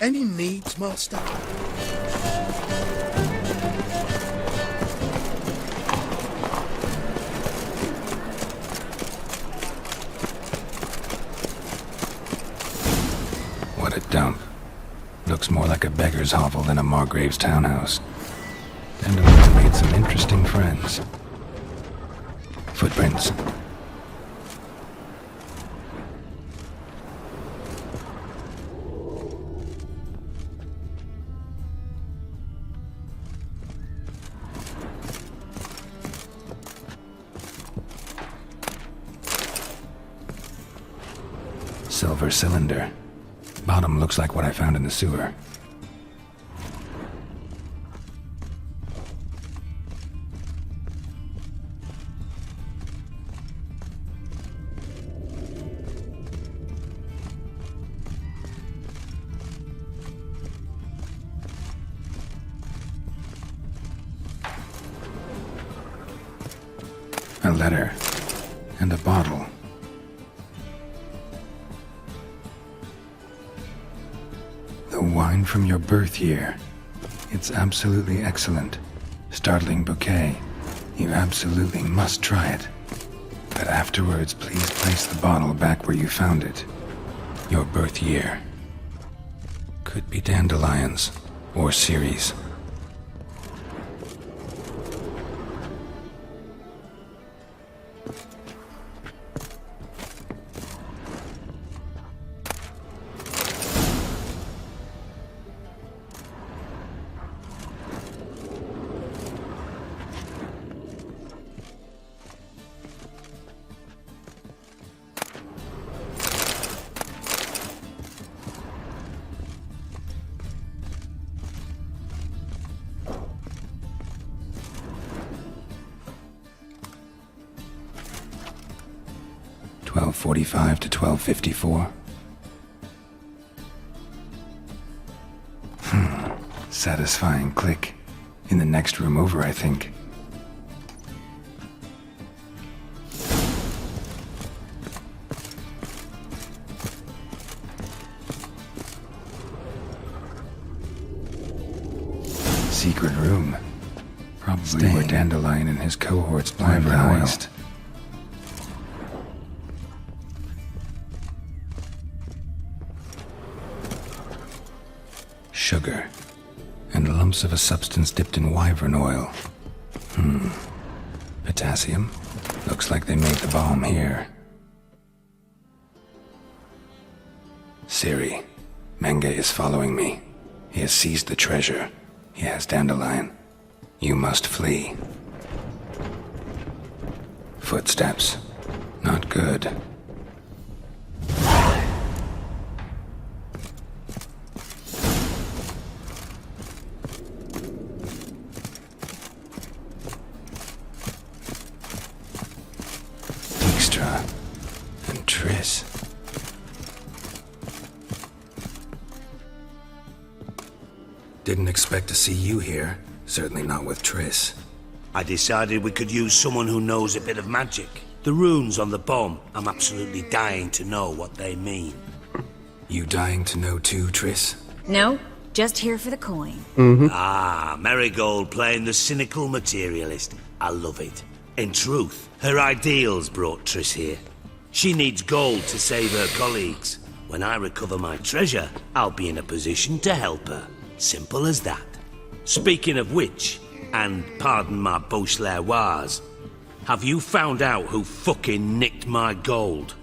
Any needs, Master? What a dump. Looks more like a beggar's hovel than a Margrave's townhouse. Dandelions made some interesting friends. Footprints. Silver cylinder. Bottom looks like what I found in the sewer. A letter. And a bottle. The wine from your birth year. It's absolutely excellent. Startling bouquet. You absolutely must try it. But afterwards, please place the bottle back where you found it. Your birth year. Could be dandelions or Ceres. .45 to 12:54. Satisfying click. In the next room over, I think. Secret room. Probably where Dandelion and his cohorts planned the heist. Sugar, and lumps of a substance dipped in wyvern oil. Potassium? Looks like they made the bomb here. Ciri, Menge is following me. He has seized the treasure. He has Dandelion. You must flee. Footsteps. Not good. And Triss. Didn't expect to see you here. Certainly not with Triss. I decided we could use someone who knows a bit of magic. The runes on the bomb, I'm absolutely dying to know what they mean. You dying to know too, Triss? No, Just here for the coin. Ah, Marigold playing the cynical materialist. I love it. In truth, her ideals brought Triss here. She needs gold to save her colleagues. When I recover my treasure, I'll be in a position to help her. Simple as that. Speaking of which, and pardon my Beauclervois, have you found out who fucking nicked my gold?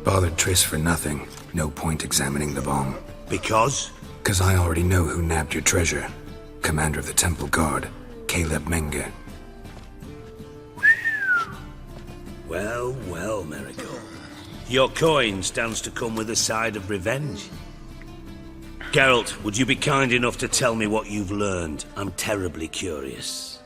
Bothered Triss for nothing. No point examining the bomb. Because? 'Cause I already know who nabbed your treasure. Commander of the Temple Guard, Caleb Menge. Well, well, Marigold. Your coin stands to come with a side of revenge. Geralt, would you be kind enough to tell me what you've learned? I'm terribly curious.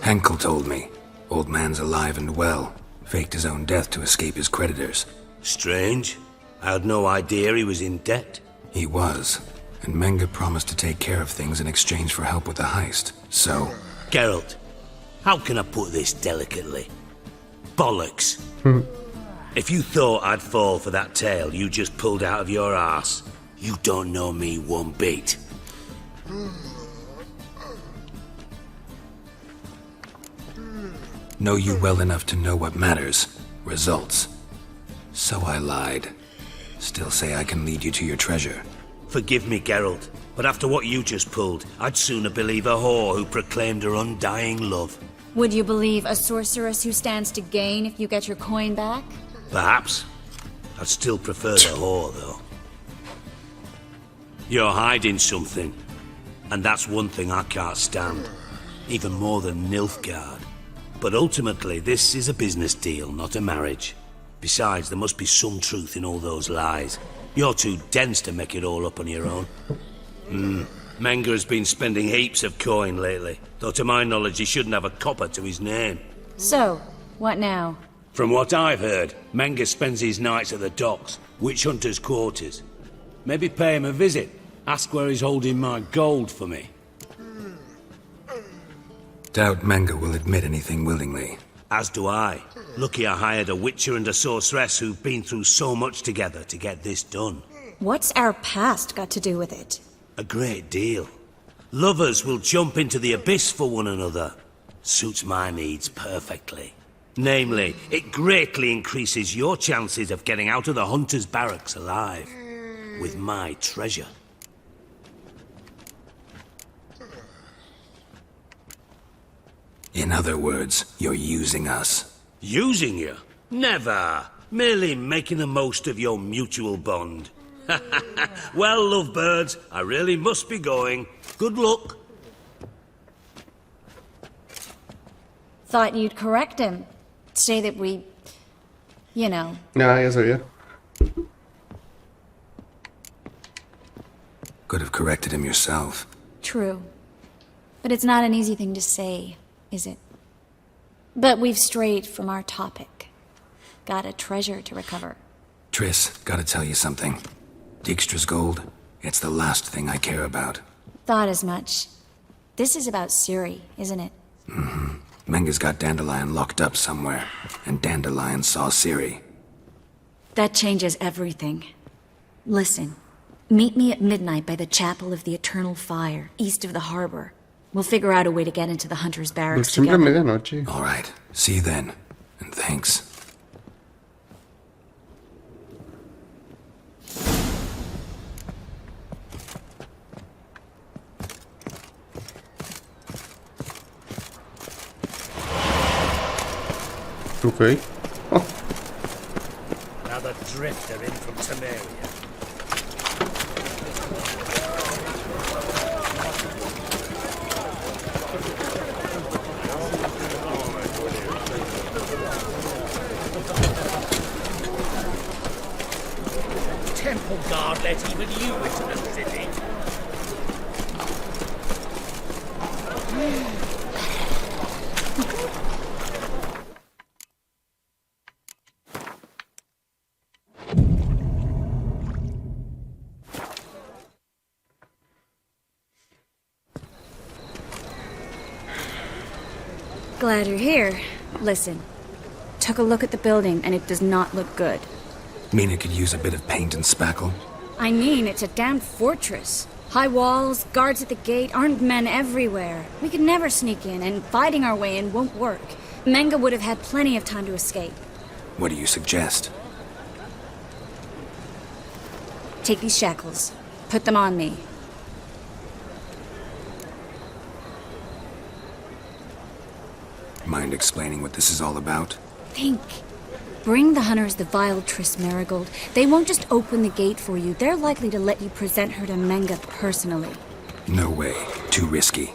Henkel told me. Old man's alive and well. Faked his own death to escape his creditors. Strange. I had no idea he was in debt. He was. And Menge promised to take care of things in exchange for help with the heist. So... Geralt, how can I put this delicately? Bollocks. If you thought I'd fall for that tale you just pulled out of your arse, you don't know me one bit. Know you well enough to know what matters. Results. So I lied. Still say I can lead you to your treasure. Forgive me, Geralt, but after what you just pulled, I'd sooner believe a whore who proclaimed her undying love. Would you believe a sorceress who stands to gain if you get your coin back? Perhaps. I'd still prefer the whore, though. You're hiding something, and that's one thing I can't stand. Even more than Nilfgaard. But ultimately, this is a business deal, not a marriage. Besides, there must be some truth in all those lies. You're too dense to make it all up on your own. Menge has been spending heaps of coin lately, though to my knowledge he shouldn't have a copper to his name. So, what now? From what I've heard, Menge spends his nights at the docks, witch hunters' quarters. Maybe pay him a visit. Ask where he's holding my gold for me. Doubt Menge will admit anything willingly. As do I. Lucky I hired a witcher and a sorceress who've been through so much together to get this done. What's our past got to do with it? A great deal. Lovers will jump into the abyss for one another. Suits my needs perfectly. Namely, it greatly increases your chances of getting out of the hunter's barracks alive. With my treasure. In other words, you're using us. Using you? Never. Merely making the most of your mutual bond. Well, lovebirds, I really must be going. Good luck. Thought you'd correct him. Say that we... you know. Ya sabía. Could have corrected him yourself. True. But it's not an easy thing to say, is it? But we've strayed from our topic. Got a treasure to recover. Triss, gotta tell you something. Dijkstra's gold, it's the last thing I care about. Thought as much. This is about Ciri, isn't it? Menge's got Dandelion locked up somewhere, and Dandelion saw Ciri. That changes everything. Listen, meet me at midnight by the Chapel of the Eternal Fire, east of the harbor. We'll figure out a way to get into the Hunter's Barracks Siempre together. medianoche. All right, see you then, and thanks. Okay. Oh. Another drifter in from Temeria. Temple Guard let even you into the city. Glad you're here. Listen, took a look at the building, and it does not look good. Mean it could use a bit of paint and spackle? I mean, it's a damn fortress. High walls, guards at the gate, armed men everywhere. We could never sneak in, and fighting our way in won't work. Menga would have had plenty of time to escape. What do you suggest? Take these shackles. Put them on me. Mind explaining what this is all about? Think. Bring the hunters the vile Triss Marigold. They won't just open the gate for you. They're likely to let you present her to Menga personally. No way. Too risky.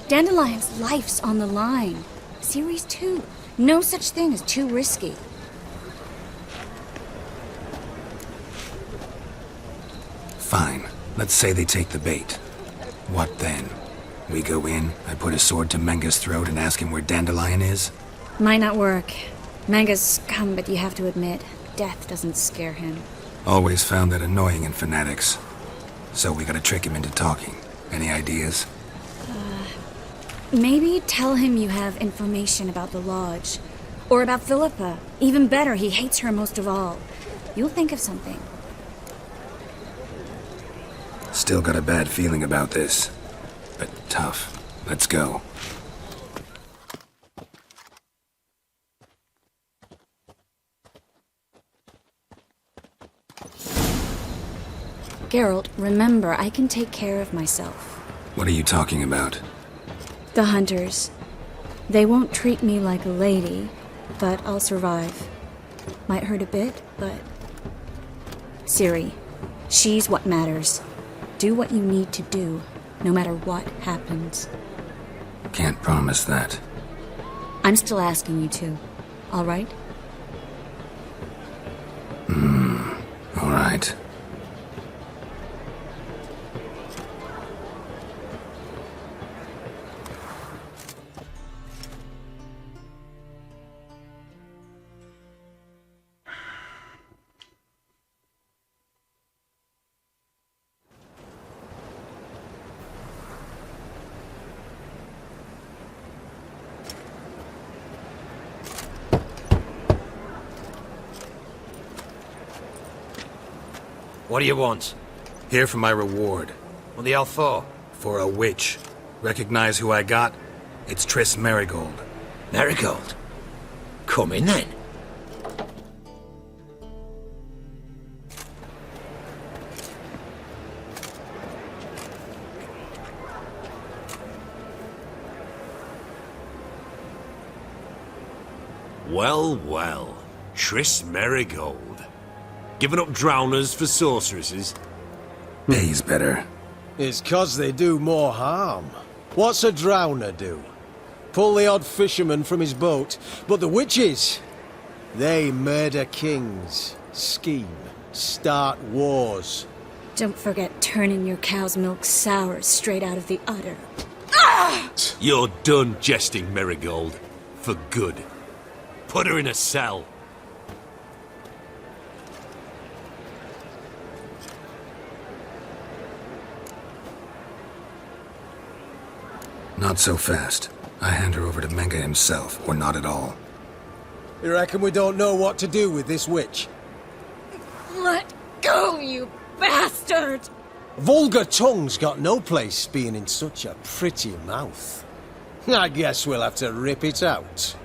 Dandelion's life's on the line. Series 2. No such thing as too risky. Fine. Let's say they take the bait. What then? We go in, I put a sword to Menga's throat and ask him where Dandelion is? Might not work. Menga's scum, but you have to admit, death doesn't scare him. Always found that annoying in fanatics. So we gotta trick him into talking. Any ideas? Maybe tell him you have information about the Lodge. Or about Philippa. Even better, he hates her most of all. You'll think of something. Still got a bad feeling about this. But tough. Let's go. Geralt, remember, I can take care of myself. What are you talking about? The hunters. They won't treat me like a lady, but I'll survive. Might hurt a bit, but... Ciri, she's what matters. Do what you need to do, no matter what happens. Can't promise that. I'm still asking you to, all right? All right. What do you want? Here for my reward. What the hell for? For a witch. Recognize who I got? It's Triss Marigold. Marigold? Come in then. Well, well. Triss Marigold. Giving up drowners for sorceresses? Pays better. It's 'cause they do more harm. What's a drowner do? Pull the odd fisherman from his boat. But the witches, they murder kings, scheme, start wars. Don't forget turning your cow's milk sour straight out of the udder. You're done jesting, Marigold. For good. Put her in a cell. Not so fast. I hand her over to Menga himself, or not at all. You reckon we don't know what to do with this witch? Let go, you bastard! Vulgar tongue's got no place being in such a pretty mouth. I guess we'll have to rip it out.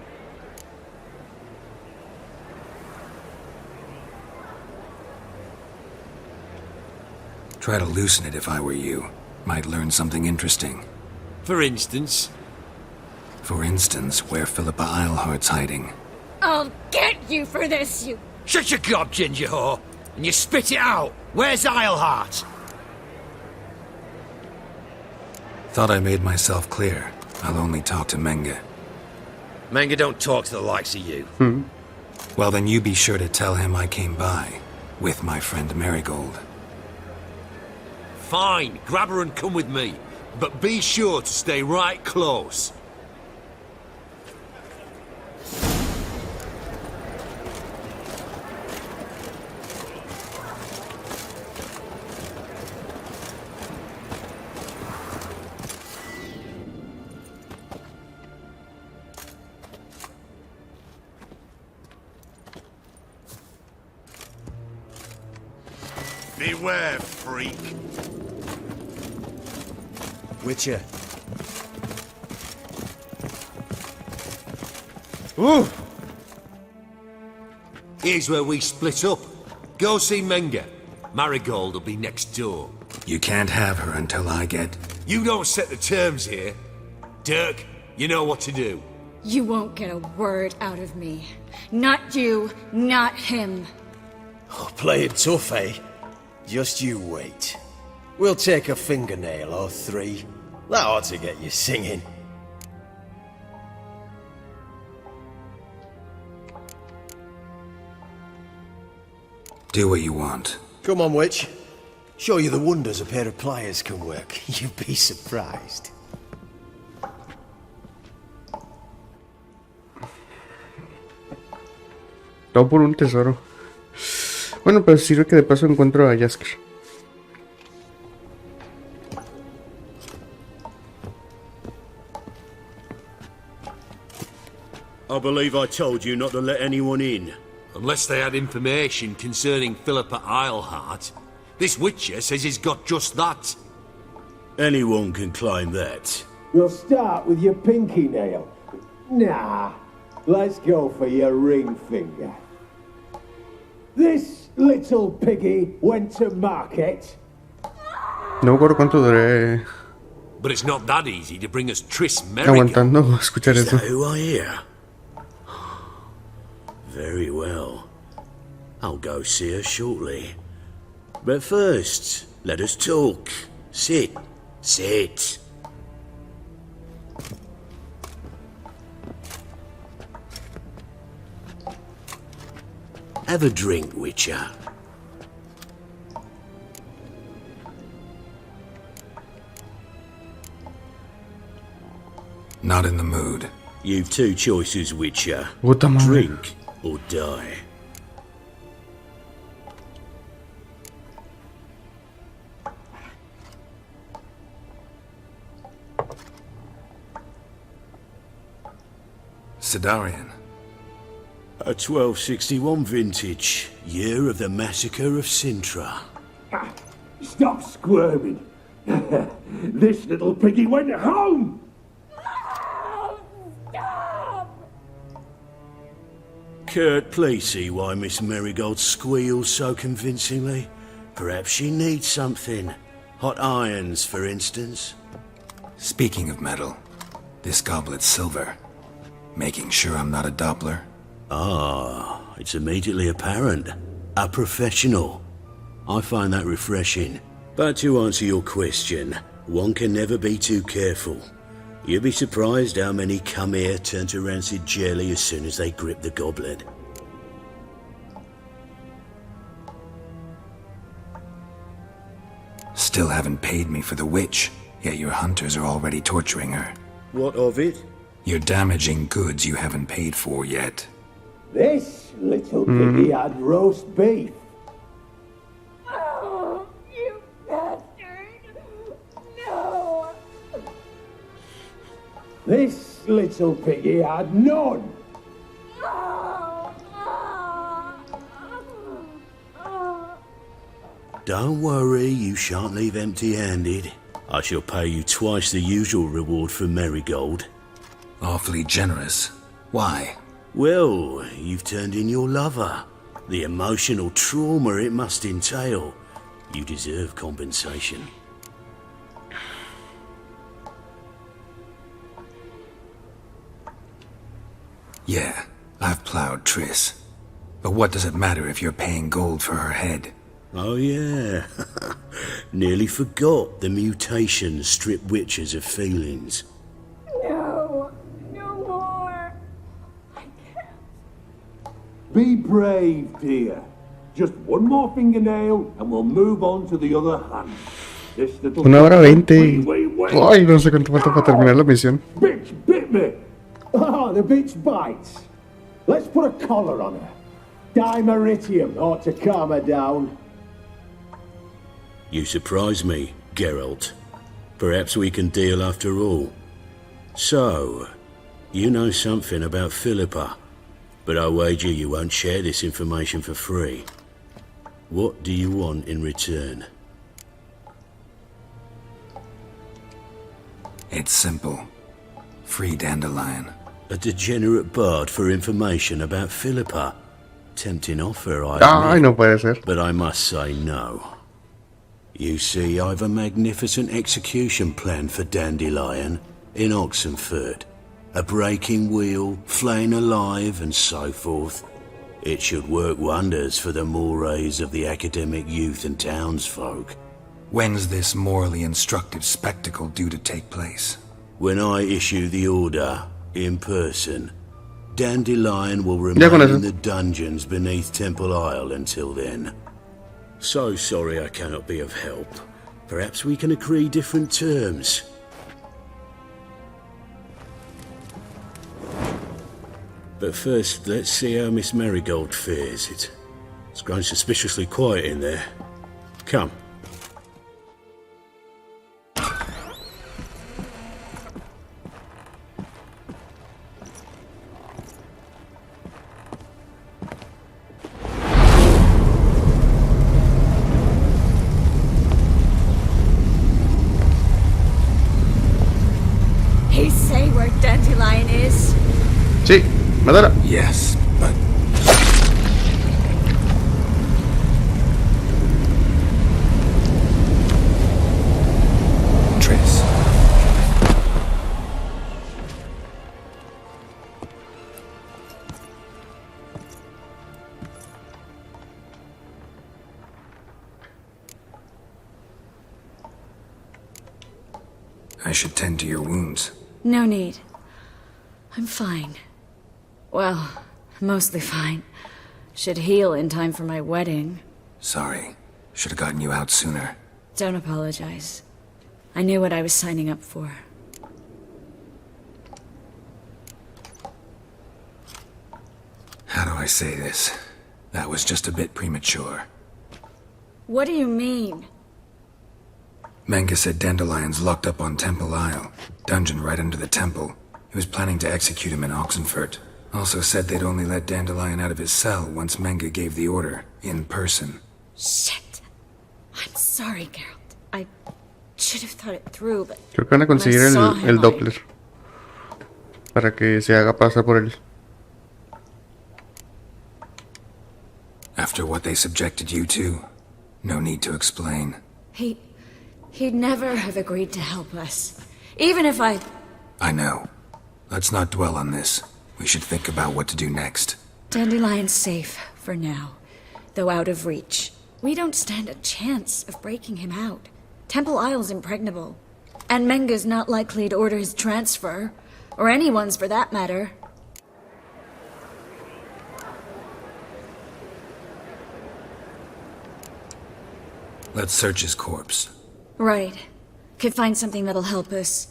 Try to loosen it if I were you. Might learn something interesting. For instance? For instance, where Philippa Eilhart's hiding. I'll get you for this, you... Shut your gob, ginger whore, and you spit it out. Where's Eilhart? Thought I made myself clear. I'll only talk to Menga. Menga don't talk to the likes of you. Well, then you be sure to tell him I came by. With my friend Marigold. Fine, grab her and come with me. But be sure to stay right close. Beware, freak. Witcher. Ooh! Here's where we split up. Go see Menga. Marigold will be next door. You can't have her until I get... You don't set the terms here. Dirk, you know what to do. You won't get a word out of me. Not you, not him. Oh, play it tough, eh? Just you wait. We'll take a fingernail or three. That ought to get you singing. Do what you want. Come on, witch. Show you the wonders a pair of pliers can work. You'd be surprised. Todo por un tesoro. Bueno, pero sirve que de paso encuentro a Jasker. I believe I told you not to let anyone in. Unless they had information concerning Philippa Eilhart. This Witcher says he's got just that. Anyone can claim that. We'll start with your pinky nail. Nah, let's go for your ring finger. This little piggy went to market. No me acuerdo cuánto duré But it's not that easy to bring us Triss Merrick. aguantando escuchar Is eso. that who I hear? Very well. I'll go see her shortly. But first, let us talk. Sit. Sit. Have a drink, Witcher. Not in the mood. You've two choices, Witcher. Puta madre. Drink or die. Sidarian. A 1261 vintage, year of the massacre of Sintra. Stop squirming. This little piggy went home. Kurt, please see why Miss Marigold squeals so convincingly. Perhaps she needs something. Hot irons, for instance. Speaking of metal, this goblet's silver. Making sure I'm not a Doppler. Ah, it's immediately apparent. A professional. I find that refreshing. But to answer your question, one can never be too careful. You'll be surprised how many come here turn to rancid jelly as soon as they grip the goblet. Still haven't paid me for the witch, yet your hunters are already torturing her. What of it? You're damaging goods you haven't paid for yet. This little piggy had roast beef. Oh, you bastard! No! This little piggy had none. Don't worry, you shan't leave empty-handed. I shall pay you twice the usual reward for Marigold. Awfully generous. Why? Well, you've turned in your lover. The emotional trauma it must entail. You deserve compensation. Yeah, I've plowed Triss. But what does it matter if you're paying gold for her head? Oh yeah. Nearly forgot the mutations strip witches of feelings. No! No more! Be brave, dear. Just one more fingernail and we'll move on to the other hand. This little 1:20. Ay, no sé cuánto falta para terminar la misión. Bitch bit me. Oh, the bitch bites. Let's put a collar on her. Dimeritium ought to calm her down. You surprise me, Geralt. Perhaps we can deal after all. So, you know something about Philippa, but I wager you won't share this information for free. What do you want in return? It's simple. Free Dandelion. A degenerate bard for information about Philippa. Tempting offer, I Ay, admit, no puede ser. but I must say no. You see, I've a magnificent execution plan for Dandelion in Oxenford. A breaking wheel, flaying alive, and so forth. It should work wonders for the mores of the academic youth and townsfolk. When's this morally instructive spectacle due to take place? When I issue the order, in person, Dandelion will Ya con remain eso. in the dungeons beneath Temple Isle until then. So sorry I cannot be of help. Perhaps we can agree different terms. But first, let's see how Miss Marigold fares. It's grown suspiciously quiet in there. Come. He say where Dandelion is? Sí, mátala. Yes, but... Triss. I should tend to your wounds. No need. I'm fine. Well, mostly fine. Should heal in time for my wedding. Sorry. Should have gotten you out sooner. Don't apologize. I knew what I was signing up for. How do I say this? That was just a bit premature. What do you mean? Menga said Dandelion's locked up on Temple Isle. Dungeon right under the temple. He was planning to execute him in Oxenfurt. Also said they'd only let Dandelion out of his cell once Menga gave the order, in person. Shit. I'm sorry, Geralt. I should have thought it through, but Creo que van a conseguir el Doppler para que se haga pasar por él. After what they subjected you to, no need to explain. He'd never have agreed to help us. Even if I know. Let's not dwell on this. We should think about what to do next. Dandelion's safe for now, though out of reach. We don't stand a chance of breaking him out. Temple Isle's impregnable. And Menga's not likely to order his transfer. Or anyone's for that matter. Let's search his corpse. Right. Could find something that'll help us.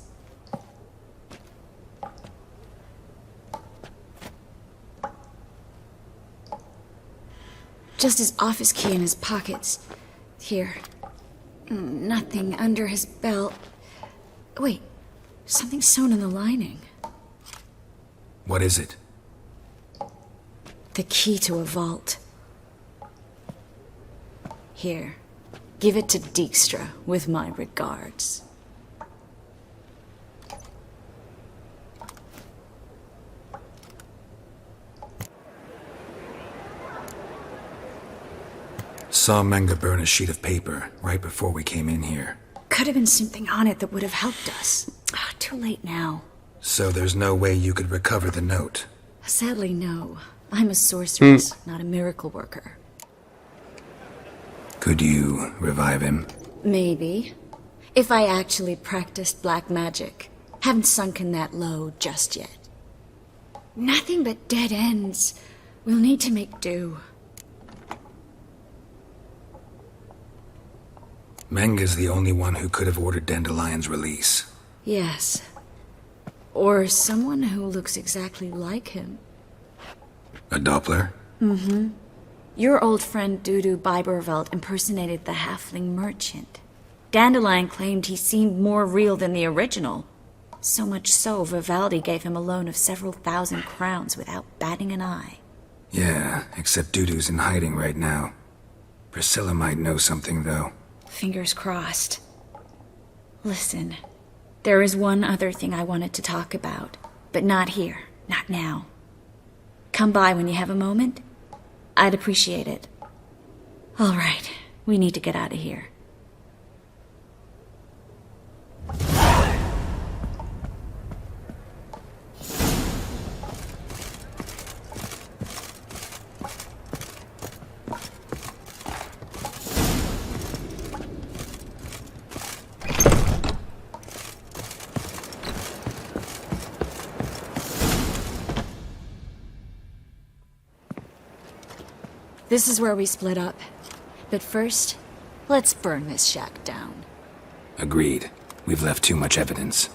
Just his office key in his pockets. Here. Nothing under his belt. Wait. Something sewn in the lining. What is it? The key to a vault. Here. Give it to Dijkstra, with my regards. Saw Menga burn a sheet of paper right before we came in here. Could have been something on it that would have helped us. Too late now. So there's no way you could recover the note? Sadly, no. I'm a sorceress, not a miracle worker. Could you revive him? Maybe. If I actually practiced black magic. Haven't sunken that low just yet. Nothing but dead ends. We'll need to make do. Menga's the only one who could have ordered Dandelion's release. Yes. Or someone who looks exactly like him. A Doppler? Mm-hmm. Your old friend Dudu Biberveld impersonated the halfling merchant. Dandelion claimed he seemed more real than the original. So much so, Vivaldi gave him a loan of several thousand crowns without batting an eye. Yeah, except Dudu's in hiding right now. Priscilla might know something, though. Fingers crossed. Listen, there is one other thing I wanted to talk about, but not here, not now. Come by when you have a moment. I'd appreciate it. All right, we need to get out of here. This is where we split up. But first, let's burn this shack down. Agreed. We've left too much evidence.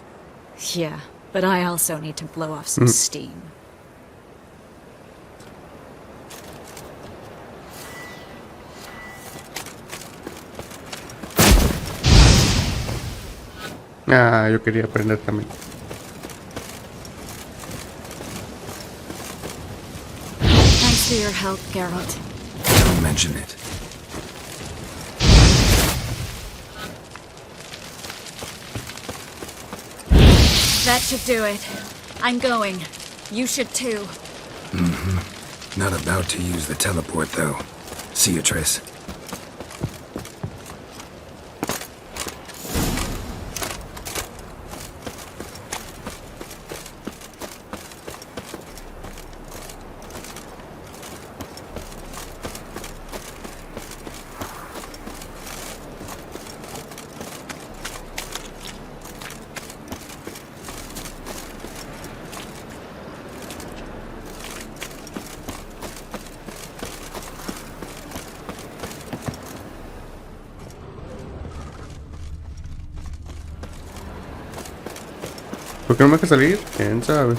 Yeah, but I also need to blow off some steam. Ah, yo quería aprender también. Thanks for your help, Geralt. Don't mention it. That should do it. I'm going. You should too. Mm-hmm. Not about to use the teleport, though. See you, Triss. ¿Por qué no me deja salir? ¿Quién sabe?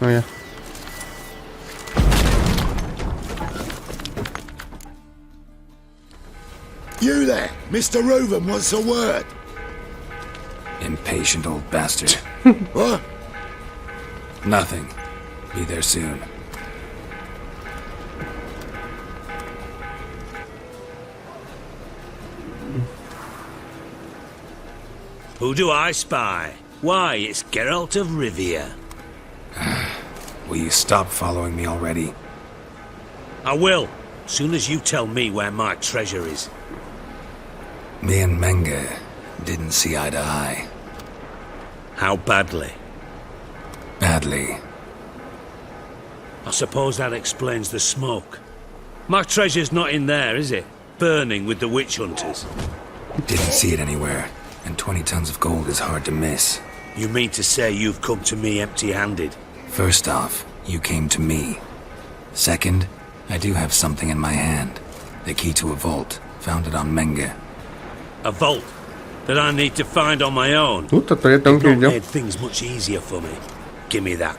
Oh, ya. You there, Mr. Reuven wants a word. Impatient old bastard. What? Nothing. Be there soon. Who do I spy? Why, it's Geralt of Rivia. Will you stop following me already? I will, soon as you tell me where my treasure is. Me and Menge didn't see eye to eye. How badly? Badly. I suppose that explains the smoke. My treasure's not in there, is it? Burning with the witch hunters. Didn't see it anywhere, and 20 tons of gold is hard to miss. You mean to say you've come to me empty-handed? First off, you came to me. Second, I do have something in my hand. The key to a vault, founded on Menge. A vault that I need to find on my own. Todavía tengo que ir yo. Made things much easier for me. Give me that.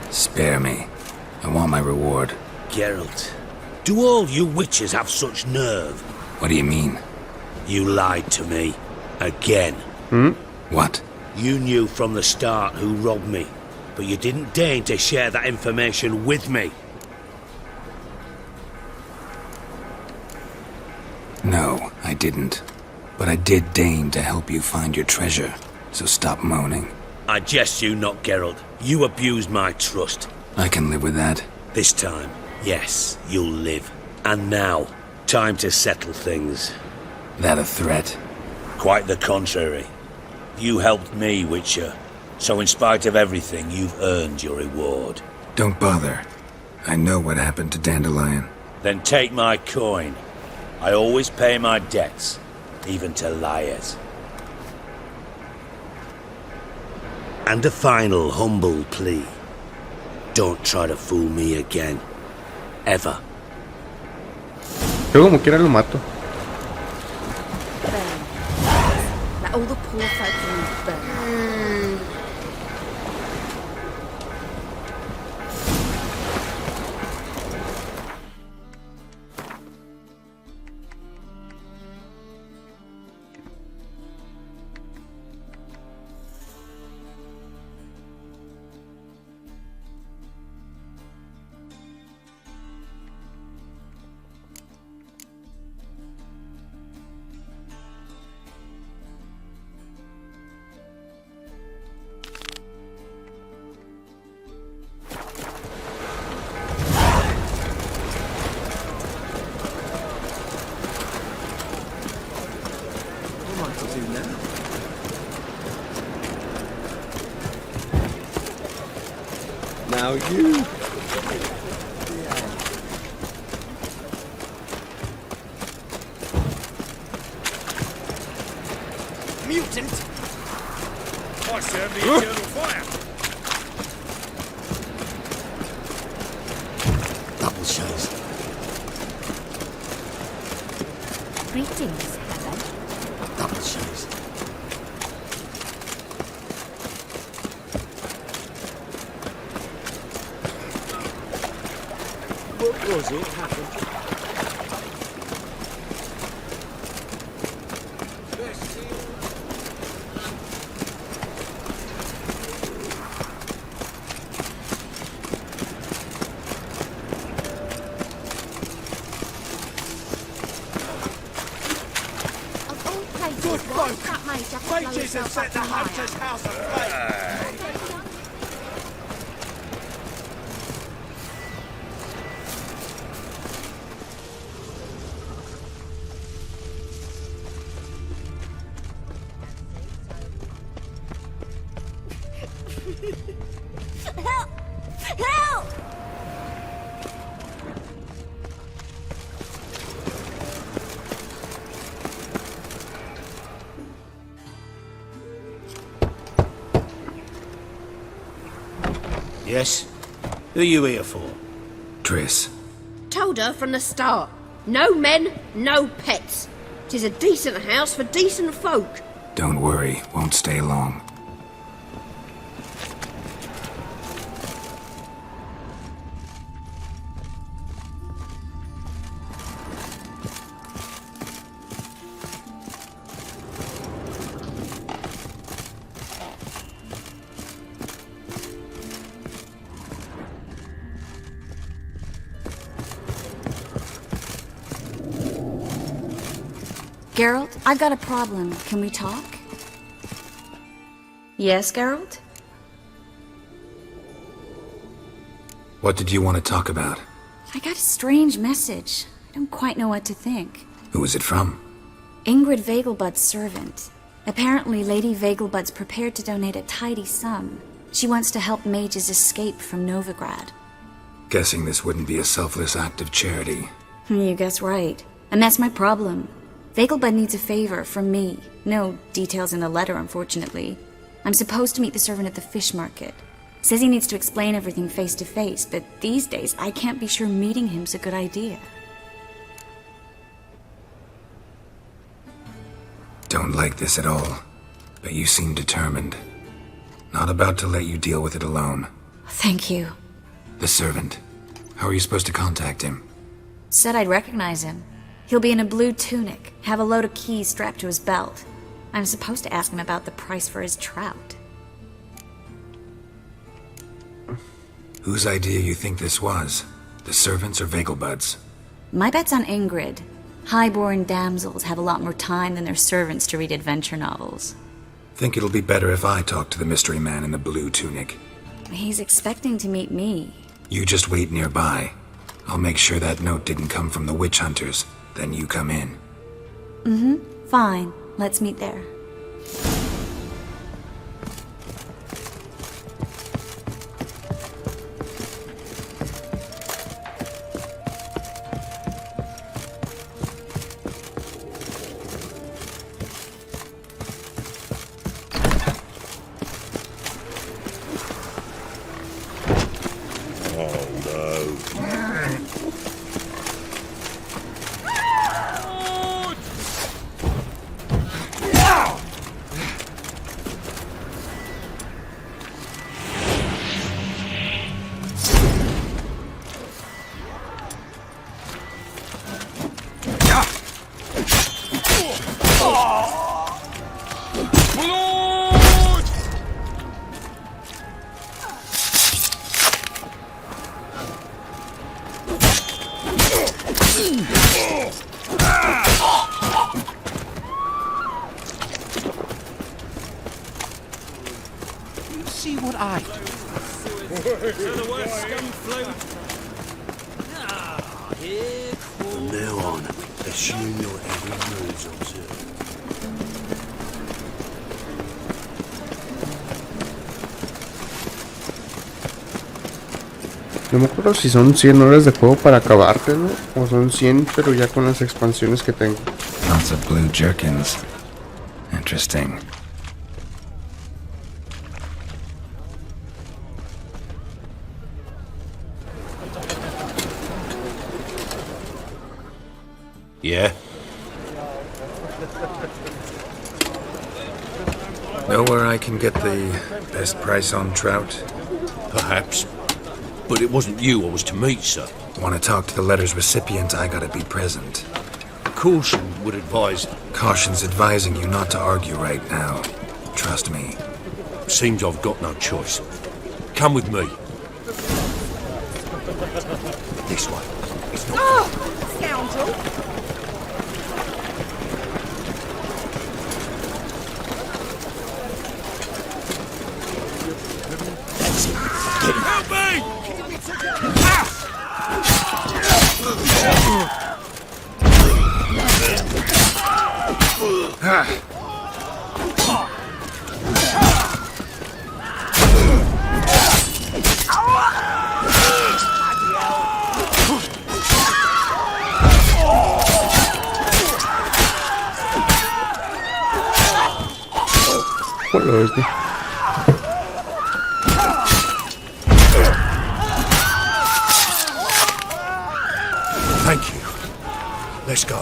Spare me. I want my reward. Geralt, do all you witches have such nerve? What do you mean? You lied to me. Again. What? You knew from the start who robbed me, but you didn't deign to share that information with me. No, I didn't. But I did deign to help you find your treasure, so stop moaning. I jest you not, Geralt. You abused my trust. I can live with that. This time, yes, you'll live. And now, time to settle things. That a threat? Quite the contrary. You helped me, Witcher. So in spite of everything, you've earned your reward. Don't bother. I know what happened to Dandelion. Then take my coin. I always pay my debts, even to liars. And a final humble plea. Don't try to fool me again. Ever. Yo como quiera lo mato. Let all the poor folk burn. Now you. Mutant! I serve the eternal fire! Double shows. Greetings, Helen. Double shows. What was it happened? Good folk! Wages have set the hunter's house aflame! Help! Help! Yes? Who are you here for? Triss. Told her from the start. No men, no pets. 'Tis a decent house for decent folk. Don't worry, won't stay long. Geralt, I've got a problem. Can we talk? Yes, Geralt? What did you want to talk about? I got a strange message. I don't quite know what to think. Who was it from? Ingrid Vegelbud's servant. Apparently, Lady Vegelbud's prepared to donate a tidy sum. She wants to help mages escape from Novigrad. Guessing this wouldn't be a selfless act of charity. You guess right. And that's my problem. Vegelbud needs a favor from me. No details in the letter, unfortunately. I'm supposed to meet the servant at the fish market. Says he needs to explain everything face to face, but these days I can't be sure meeting him's a good idea. Don't like this at all, but you seem determined. Not about to let you deal with it alone. Thank you. The servant. How are you supposed to contact him? Said I'd recognize him. He'll be in a blue tunic, have a load of keys strapped to his belt. I'm supposed to ask him about the price for his trout. Whose idea you think this was? The servants or Vegelbud's? My bet's on Ingrid. Highborn damsels have a lot more time than their servants to read adventure novels. Think it'll be better if I talk to the mystery man in the blue tunic. He's expecting to meet me. You just wait nearby. I'll make sure that note didn't come from the witch hunters. Then you come in. Fine. Let's meet there. See what I do. From now on, assume your every move's observed. No me acuerdo si son 100 horas de juego para acabártelo o son 100 pero ya con las expansiones que tengo. Lots of blue jerkins. Interesting. Yeah? Know where I can get the best price on trout? Perhaps. But it wasn't you I was to meet, sir. Want to talk to the letter's recipient, I gotta be present. Caution would advise... Caution's advising you not to argue right now. Trust me. Seems I've got no choice. Come with me. This way. It's not... Oh, scoundrel! Help me! Hola, este. Thank you. Let's go.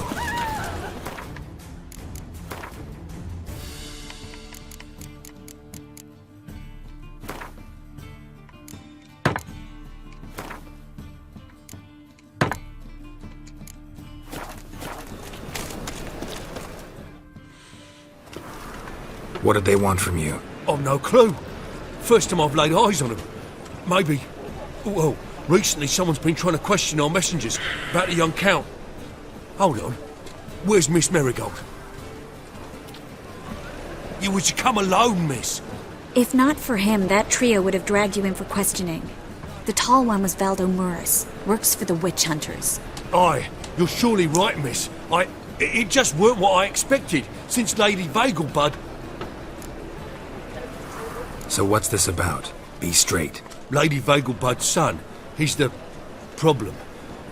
What did they want from you? I've no clue. First time I've laid eyes on them. Maybe... Well, recently someone's been trying to question our messengers about the young Count. Hold on. Where's Miss Marigold? You were to come alone, miss. If not for him, that trio would have dragged you in for questioning. The tall one was Valdo Murris, works for the witch hunters. Aye, you're surely right, miss. It just weren't what I expected, since Lady Vagelbud... So what's this about? Be straight. Lady Vagelbud's son. He's the... problem.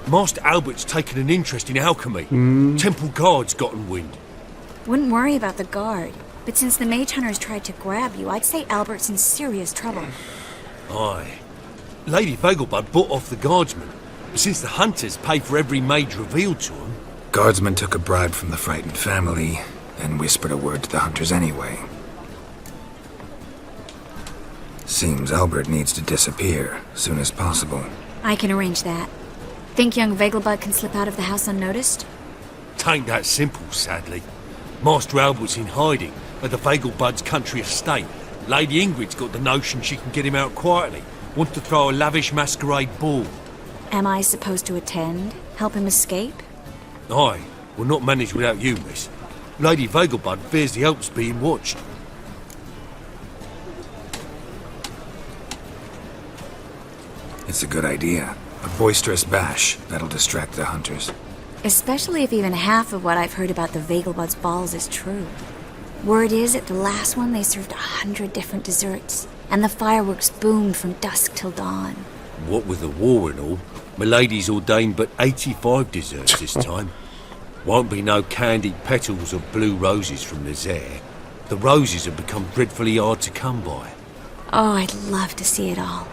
Master Albert's taken an interest in alchemy. Temple guards gotten wind. Wouldn't worry about the guard, but since the mage hunters tried to grab you, I'd say Albert's in serious trouble. Aye. Lady Vagelbud bought off the guardsmen, since the hunters pay for every mage revealed to them. Guardsmen took a bribe from the frightened family, and whispered a word to the hunters anyway. Seems Albert needs to disappear, soon as possible. I can arrange that. Think young Vagelbud can slip out of the house unnoticed? Tain't that simple, sadly. Master Albert's in hiding at the Vagelbud's country estate. Lady Ingrid's got the notion she can get him out quietly. Wants to throw a lavish masquerade ball. Am I supposed to attend? Help him escape? Aye, will not manage without you, miss. Lady Vagelbud fears the Alps being watched. It's a good idea. A boisterous bash that'll distract the hunters. Especially if even half of what I've heard about the Vagelbud's balls is true. Word is, at the last one they served 100 different desserts, and the fireworks boomed from dusk till dawn. What with the war and all, Milady's ordained but 85 desserts this time. Won't be no candied petals or blue roses from Nazaire. The roses have become dreadfully hard to come by. Oh, I'd love to see it all.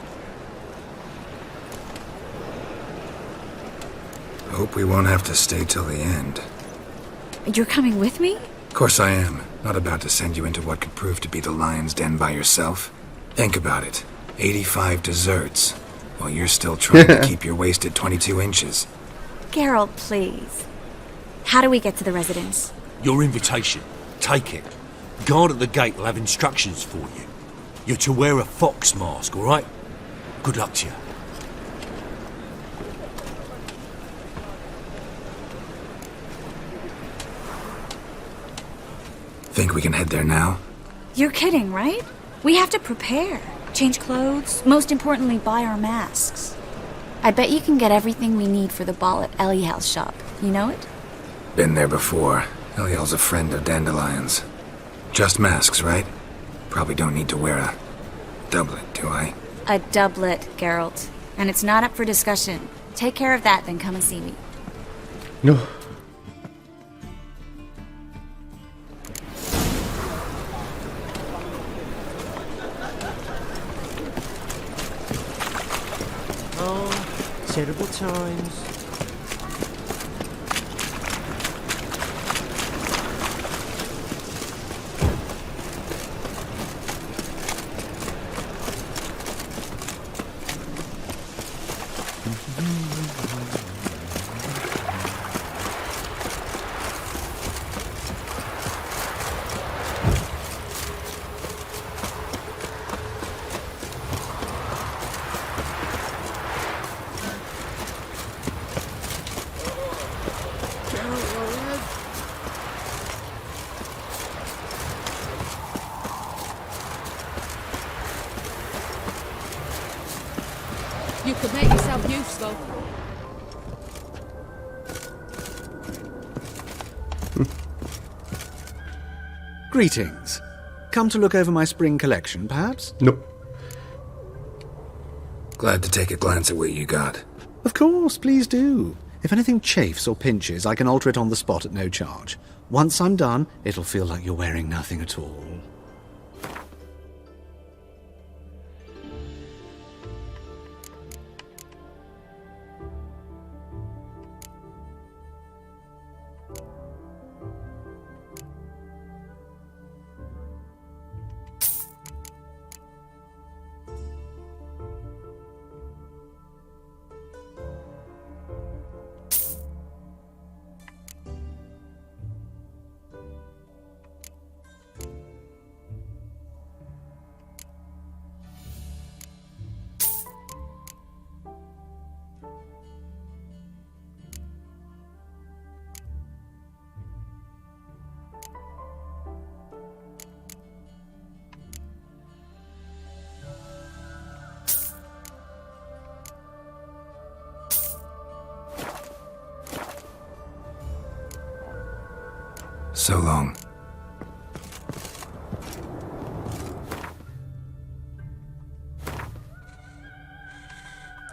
Hope we won't have to stay till the end. You're coming with me? Of course I am. Not about to send you into what could prove to be the lion's den by yourself. Think about it. 85 desserts, while you're still trying to keep your waist at 22 inches. Geralt, please. How do we get to the residence? Your invitation. Take it. Guard at the gate will have instructions for you. You're to wear a fox mask, all right? Good luck to you. Think we can head there now? You're kidding, right? We have to prepare. Change clothes, most importantly, buy our masks. I bet you can get everything we need for the ball at Eliel's shop. You know it? Been there before. Eliel's a friend of Dandelion's. Just masks, right? Probably don't need to wear a doublet, do I? A doublet, Geralt. And it's not up for discussion. Take care of that, then come and see me. No. Oh, terrible times. You could make yourself useful. Greetings. Come to look over my spring collection, perhaps? Nope. Glad to take a glance at what you got. Of course, please do. If anything chafes or pinches, I can alter it on the spot at no charge. Once I'm done, it'll feel like you're wearing nothing at all. So long.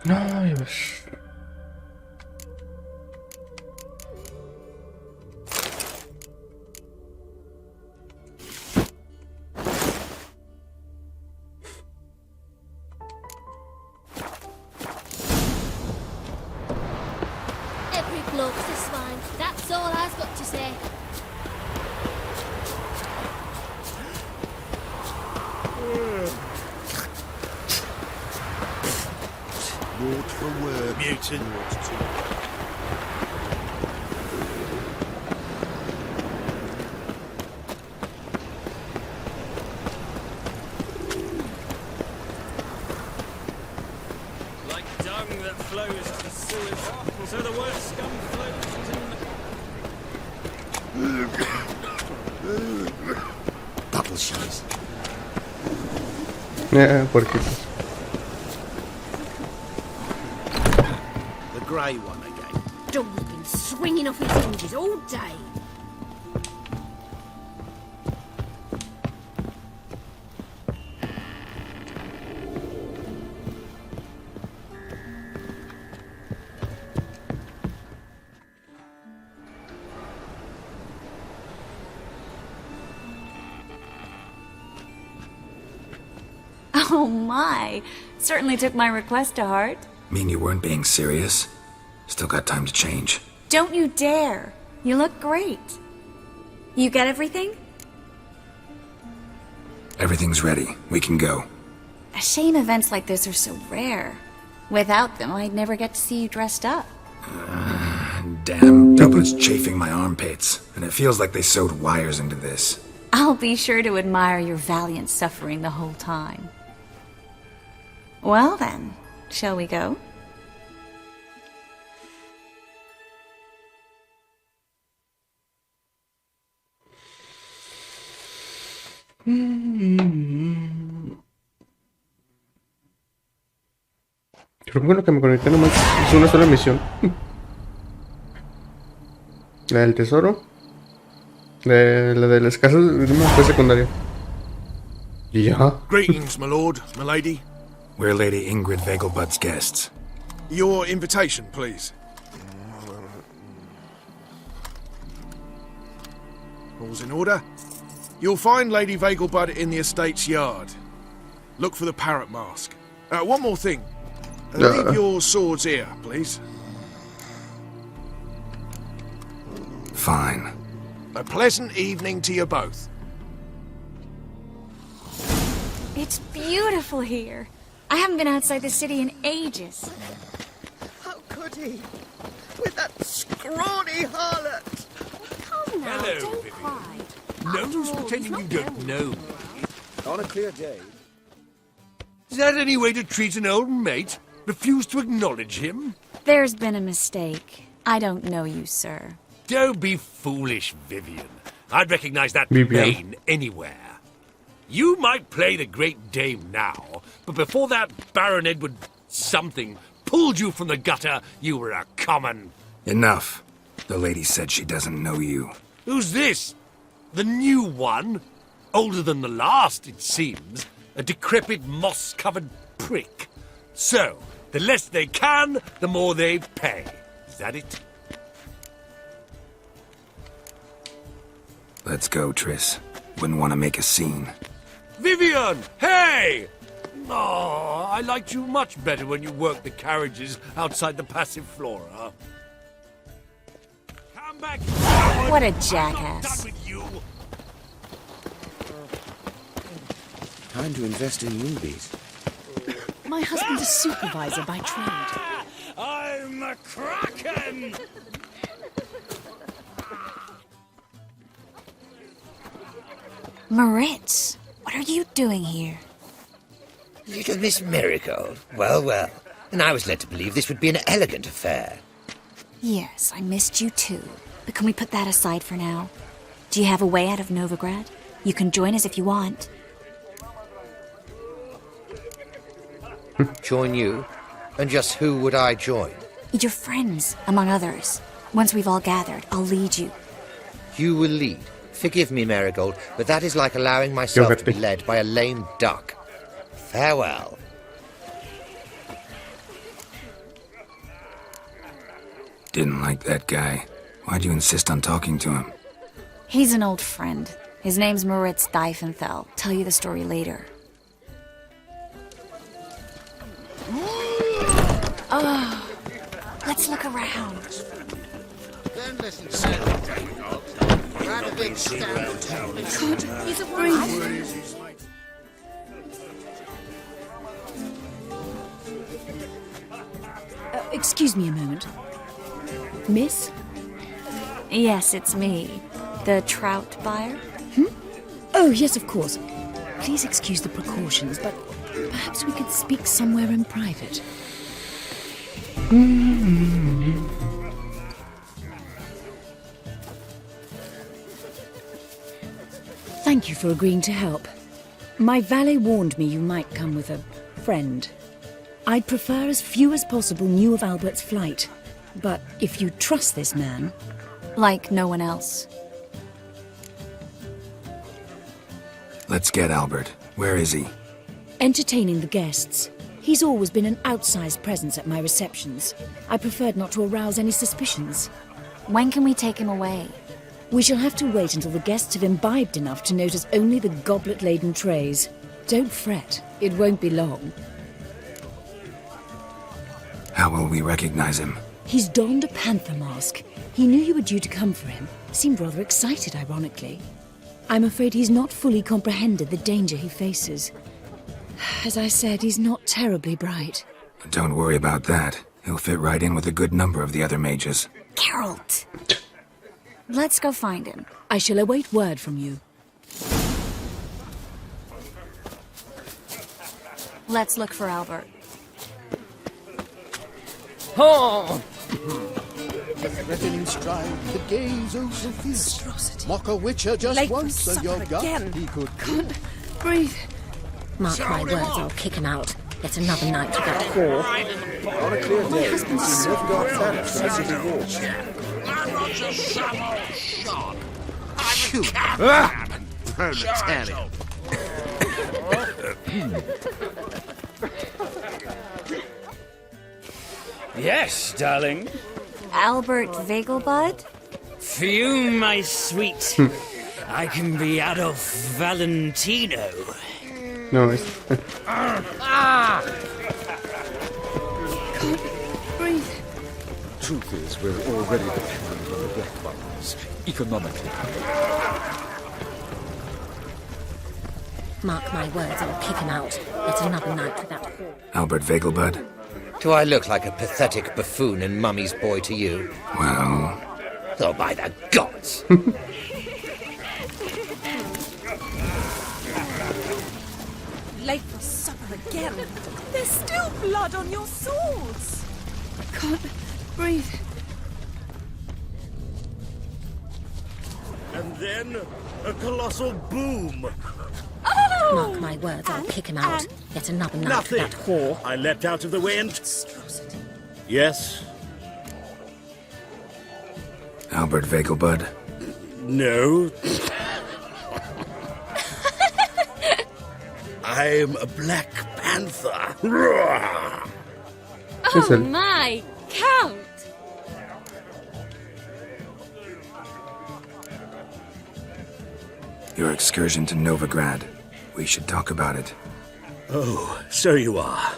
Nice. Every bloke's a swine. That's all I've got to say. Word for word. Mutant. Like dung that flows to the sewers, so the worst scum flows into Bubble shoes. Puerquitos. The grey one again. Dog's been swinging off his hinges all day. Oh my! Certainly took my request to heart. Mean you weren't being serious? Still got time to change. Don't you dare! You look great. You get everything? Everything's ready. We can go. A shame events like this are so rare. Without them, I'd never get to see you dressed up. Damn, doublet's chafing my armpits, and it feels like they sewed wires into this. I'll be sure to admire your valiant suffering the whole time. Well then, shall we go? Creo que con lo que me conecté nomás es una sola misión. La del tesoro. La de las casas fue secundaria. Y ya. Greetings, my lord, my lady. We're Lady Ingrid Vegelbud's guests. Your invitation, please. All's in order. You'll find Lady Vegelbud in the estate's yard. Look for the parrot mask. One more thing. Leave your swords here, please. Fine. A pleasant evening to you both. It's beautiful here. I haven't been outside the city in ages. How could he? With that scrawny harlot! Come now, Hello, don't Vivian. cry. No use pretending you don't know me. On a clear day. Is that any way to treat an old mate? Refuse to acknowledge him? There's been a mistake. I don't know you, sir. Don't be foolish, Vivian. I'd recognize that Vivian. mane anywhere. You might play the Great Dame now, but before that Baron Edward something pulled you from the gutter, you were a common... Enough. The lady said she doesn't know you. Who's this? The new one? Older than the last, it seems. A decrepit, moss-covered prick. So, the less they can, the more they pay. Is that it? Let's go, Triss. Wouldn't want to make a scene. Vivian! Hey! Oh, I liked you much better when you worked the carriages outside the Passiflora. Come back! What a I'm not jackass. done with you. Time to invest in movies. My husband's a supervisor by trade. I'm a Kraken! Moritz, what are you doing here? Little Miss Marigold. Well, well. And I was led to believe this would be an elegant affair. Yes, I missed you too. But can we put that aside for now? Do you have a way out of Novigrad? You can join us if you want. Join you? And just who would I join? Your friends, among others. Once we've all gathered, I'll lead you. You will lead. Forgive me, Marigold, but that is like allowing myself to be led by a lame duck. Farewell. Didn't like that guy. Why'd you insist on talking to him? He's an old friend. His name's Moritz Diefenthal. Tell you the story later. Oh, let's look around. Then listen, sir. Grab a big stamp. God, he's a brain. Excuse me a moment. Miss? Yes, it's me. The trout buyer? Oh, yes, of course. Please excuse the precautions, but perhaps we could speak somewhere in private. Thank you for agreeing to help. My valet warned me you might come with a friend. I'd prefer as few as possible knew of Albert's flight. But if you trust this man... Like no one else. Let's get Albert. Where is he? Entertaining the guests. He's always been an outsized presence at my receptions. I preferred not to arouse any suspicions. When can we take him away? We shall have to wait until the guests have imbibed enough to notice only the goblet-laden trays. Don't fret. It won't be long. How will we recognize him? He's donned a panther mask. He knew you were due to come for him. Seemed rather excited, ironically. I'm afraid he's not fully comprehended the danger he faces. As I said, he's not terribly bright. Don't worry about that. He'll fit right in with a good number of the other mages. Geralt! Let's go find him. I shall await word from you. Let's look for Albert. Oh! The threatening stride, the gaze oh so fierce. Mock a witcher just Late for once, and your supper gut again. he could Can't breathe. Mark my words, I'll kick him out. Yet another night with that whore. On a clear day, we've seen Nilfgaard vanish from the city walls. I'm not just some old shot. Shoot. Proletariat. Yes, darling. Albert Vegelbud? Phew, my sweet. I can be Adolf Valentino. No, it's... Can't breathe. Truth is, we're already dependent on the black bubbles, economically. Mark my words, I'll kick him out. Yet another night with that whore. Albert Vegelbud? Do I look like a pathetic buffoon and Mummy's boy to you? Well... Oh, by the gods! Late for supper again. There's still blood on your swords. Can't breathe. And then a colossal boom. Oh! Mark my words, I'll kick him out. Yet another night Nothing. with that whore. I leapt out of the wind. Yes. Albert Vegelbud? No. I'm a Black Panther. Oh my, Count! Your excursion to Novigrad. We should talk about it. Oh, so you are.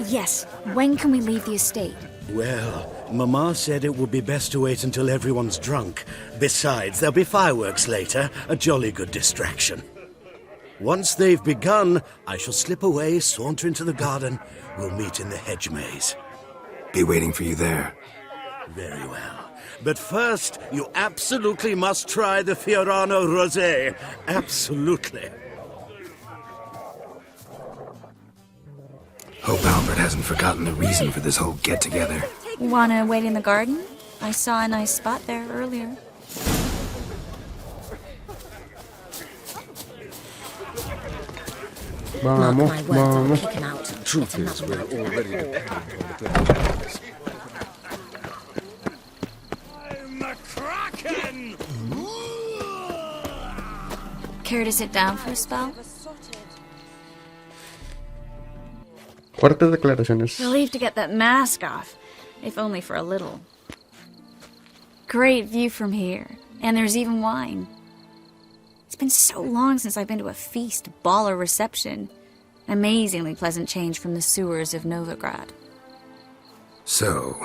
Yes, when can we leave the estate? Well, Mama said it would be best to wait until everyone's drunk. Besides, there'll be fireworks later, a jolly good distraction. Once they've begun, I shall slip away, saunter into the garden. We'll meet in the hedge maze. Be waiting for you there. Very well. But first, you absolutely must try the Fiorano Rosé. Absolutely. Hope Albert hasn't forgotten the reason for this whole get-together. Wanna wait in the garden? I saw a nice spot there earlier. Mark my words, I'll kick him out. Truth is, we're already dependent on the black bubbles. I'm the Kraken! Care to sit down for a spell? Fuertes declaraciones. Relieved to get that mask off, if only for a little. Great view from here, and there's even wine. It's been so long since I've been to a feast, ball, or reception. Amazingly pleasant change from the sewers of Novigrad. So,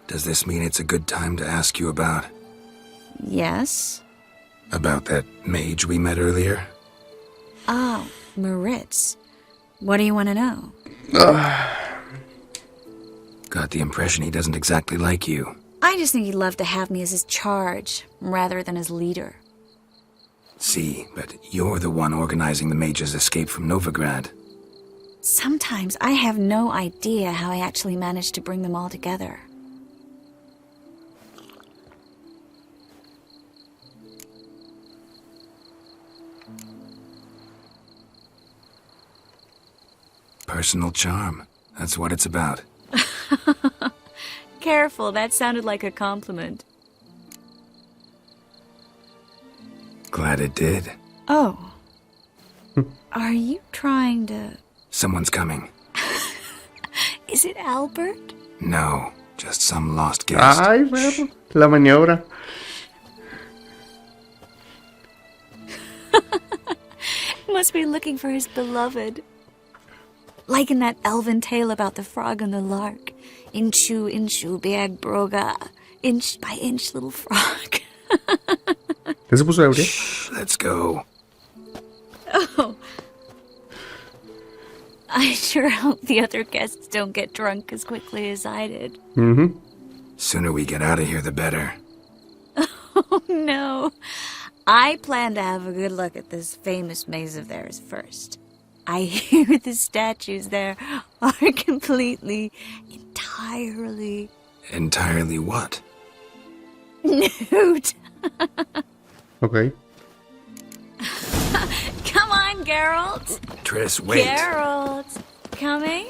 does this mean it's a good time to ask you about... Yes? About that mage we met earlier? Oh, Maritz. What do you want to know? Got the impression he doesn't exactly like you. I just think he'd love to have me as his charge, rather than as leader. See, but you're the one organizing the mage's escape from Novigrad. Sometimes I have no idea how I actually managed to bring them all together. Personal charm. That's what it's about. Careful, that sounded like a compliment. Glad it did. Oh. Are you trying to... Someone's coming. Is it Albert? No, just some lost guest. Ay, perro. La maniobra. Must be looking for his beloved. Like in that elven tale about the frog and the lark. Inchu, inchu, bag broga. Inch by inch, little frog. ¿Qué se puso ebrio? Shh, let's go. Oh. I sure hope the other guests don't get drunk as quickly as I did. Sooner we get out of here, the better. Oh, no. I plan to have a good look at this famous maze of theirs first. I hear the statues there are completely, entirely... Entirely what? nude. Okay. Come on, Geralt. Triss, wait. Geralt. Coming?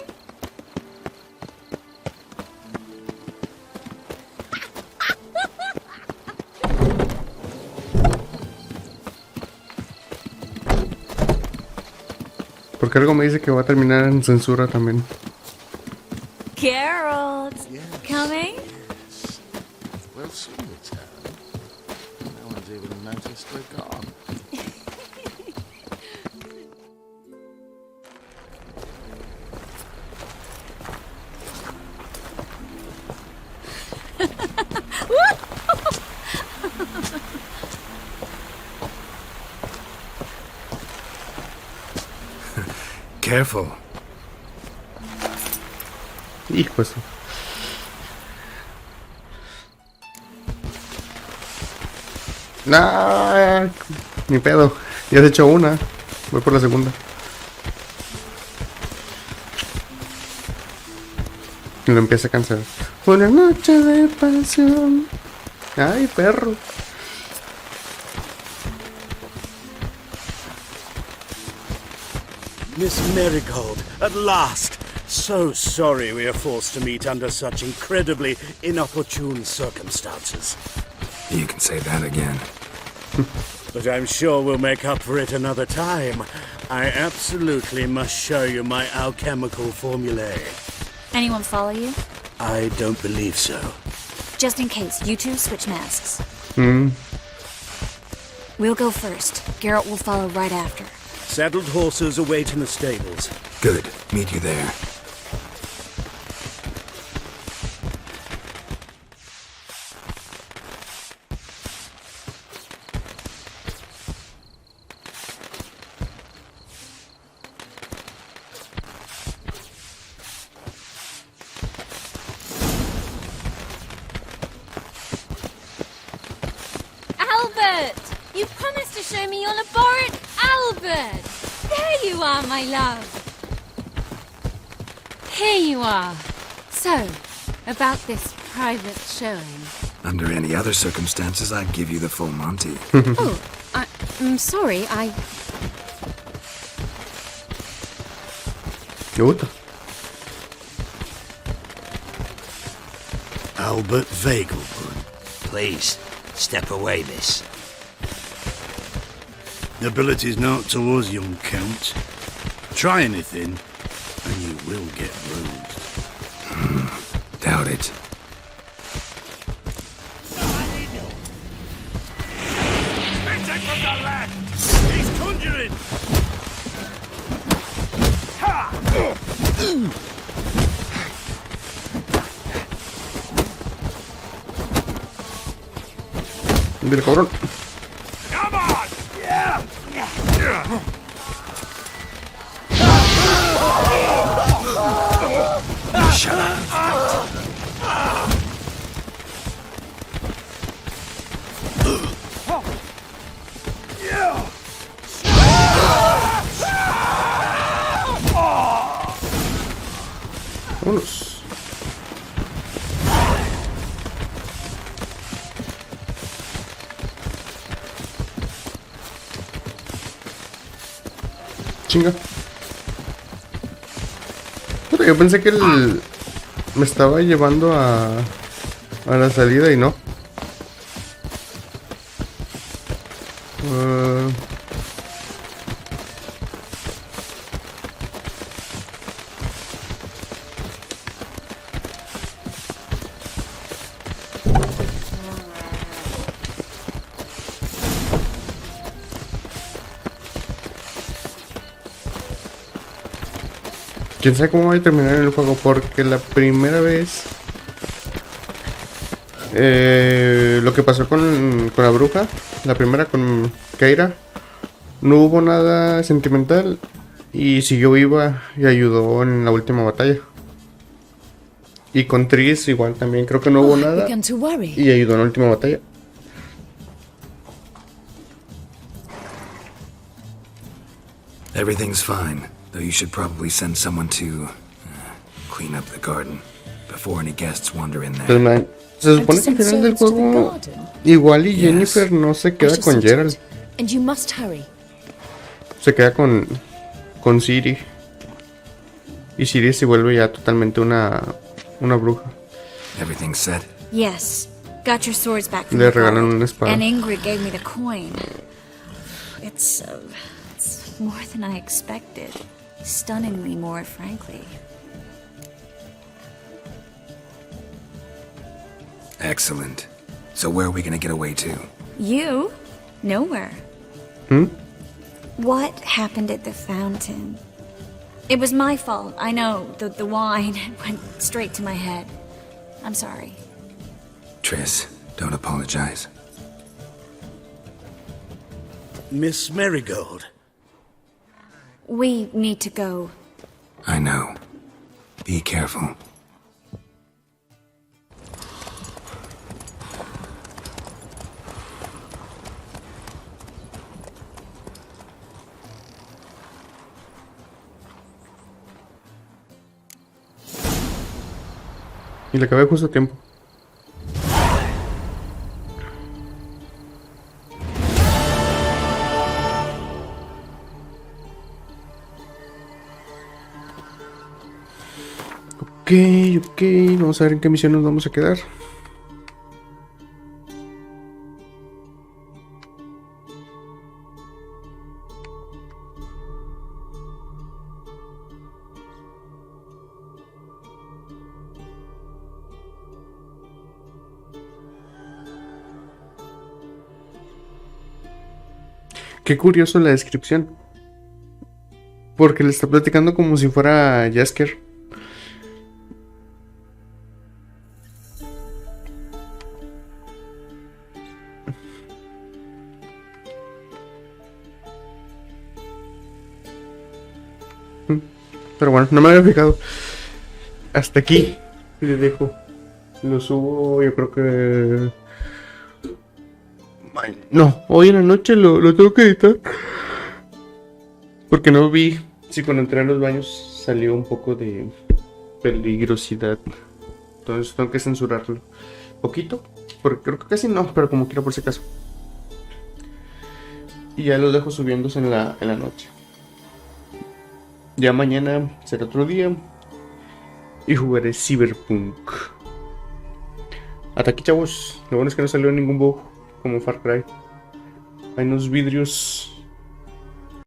Porque algo me dice que va a terminar en censura también. Geralt. Coming? We'll soon return. No one's even noticed we're gone. Careful. Hijo eso. Nah, ni pedo. Ya has hecho una. Voy por la segunda. Y lo empieza a cansar. Una noche de pasión. Ay, perro. Miss Marigold, at last! So sorry we are forced to meet under such incredibly inopportune circumstances. You can say that again. But I'm sure we'll make up for it another time. I absolutely must show you my alchemical formulae. Anyone follow you? I don't believe so. Just in case, you two switch masks. Hmm. We'll go first. Geralt will follow right after. Saddled horses await in the stables. Good. Meet you there. Albert! You promised to show me your laboratory. Albert! There you are, my love. Here you are. So, about this private showing. Under any other circumstances, I'd give you the full Monty. Oh, I'm sorry, Good. Albert Vagelbud. Please, step away, miss. Nobility's not towards young Count. Try anything, and you will get bruised. Doubt it. From the left! He's conjuring! Mira, cabrón. Come on! Yeah! Shut up. Vámonos. Chinga. Puta, yo pensé que él me estaba llevando a la salida y no. Quién sabe cómo va a terminar el juego, porque la primera vez lo que pasó con la bruja, la primera con Keira, no hubo nada sentimental y siguió viva y ayudó en la última batalla. Y con Triss igual también creo que no hubo nada y ayudó en la última batalla. Everything's fine, though you should probably send someone to clean up the garden before any guests wander in there. Pues man, se supone que al final del juego igual y Jennifer no se queda con Geralt. And you must hurry. Se queda con Ciri. Y Ciri se vuelve ya totalmente una bruja. Everything's set. Yes. Got your swords back from Le the regalan guard, una espada. and Ingrid gave me the coin. It's more than I expected. Stunningly more, frankly. Excellent. So where are we gonna get away to? You? Nowhere. Hmm? What happened at the fountain? It was my fault, I know. The wine went straight to my head. I'm sorry. Triss, don't apologize. Miss Marigold. We need to go. I know. Be careful. Y le acabé justo a tiempo. Ok, vamos a ver en qué misión nos vamos a quedar. Qué curioso la descripción. Porque le está platicando como si fuera Jasker. Pero bueno, no me había fijado. Hasta aquí les dejo. Lo subo, yo creo que... No, hoy en la noche lo tengo que editar. Porque no vi si cuando entré a los baños salió un poco de peligrosidad. Entonces tengo que censurarlo. Poquito, porque creo que casi no, pero como quiera por si acaso. Y ya los dejo subiéndose en la noche. Ya mañana será otro día. Y jugaré Cyberpunk. Hasta aquí, chavos. Lo bueno es que no salió ningún bug como Far Cry. Hay unos vidrios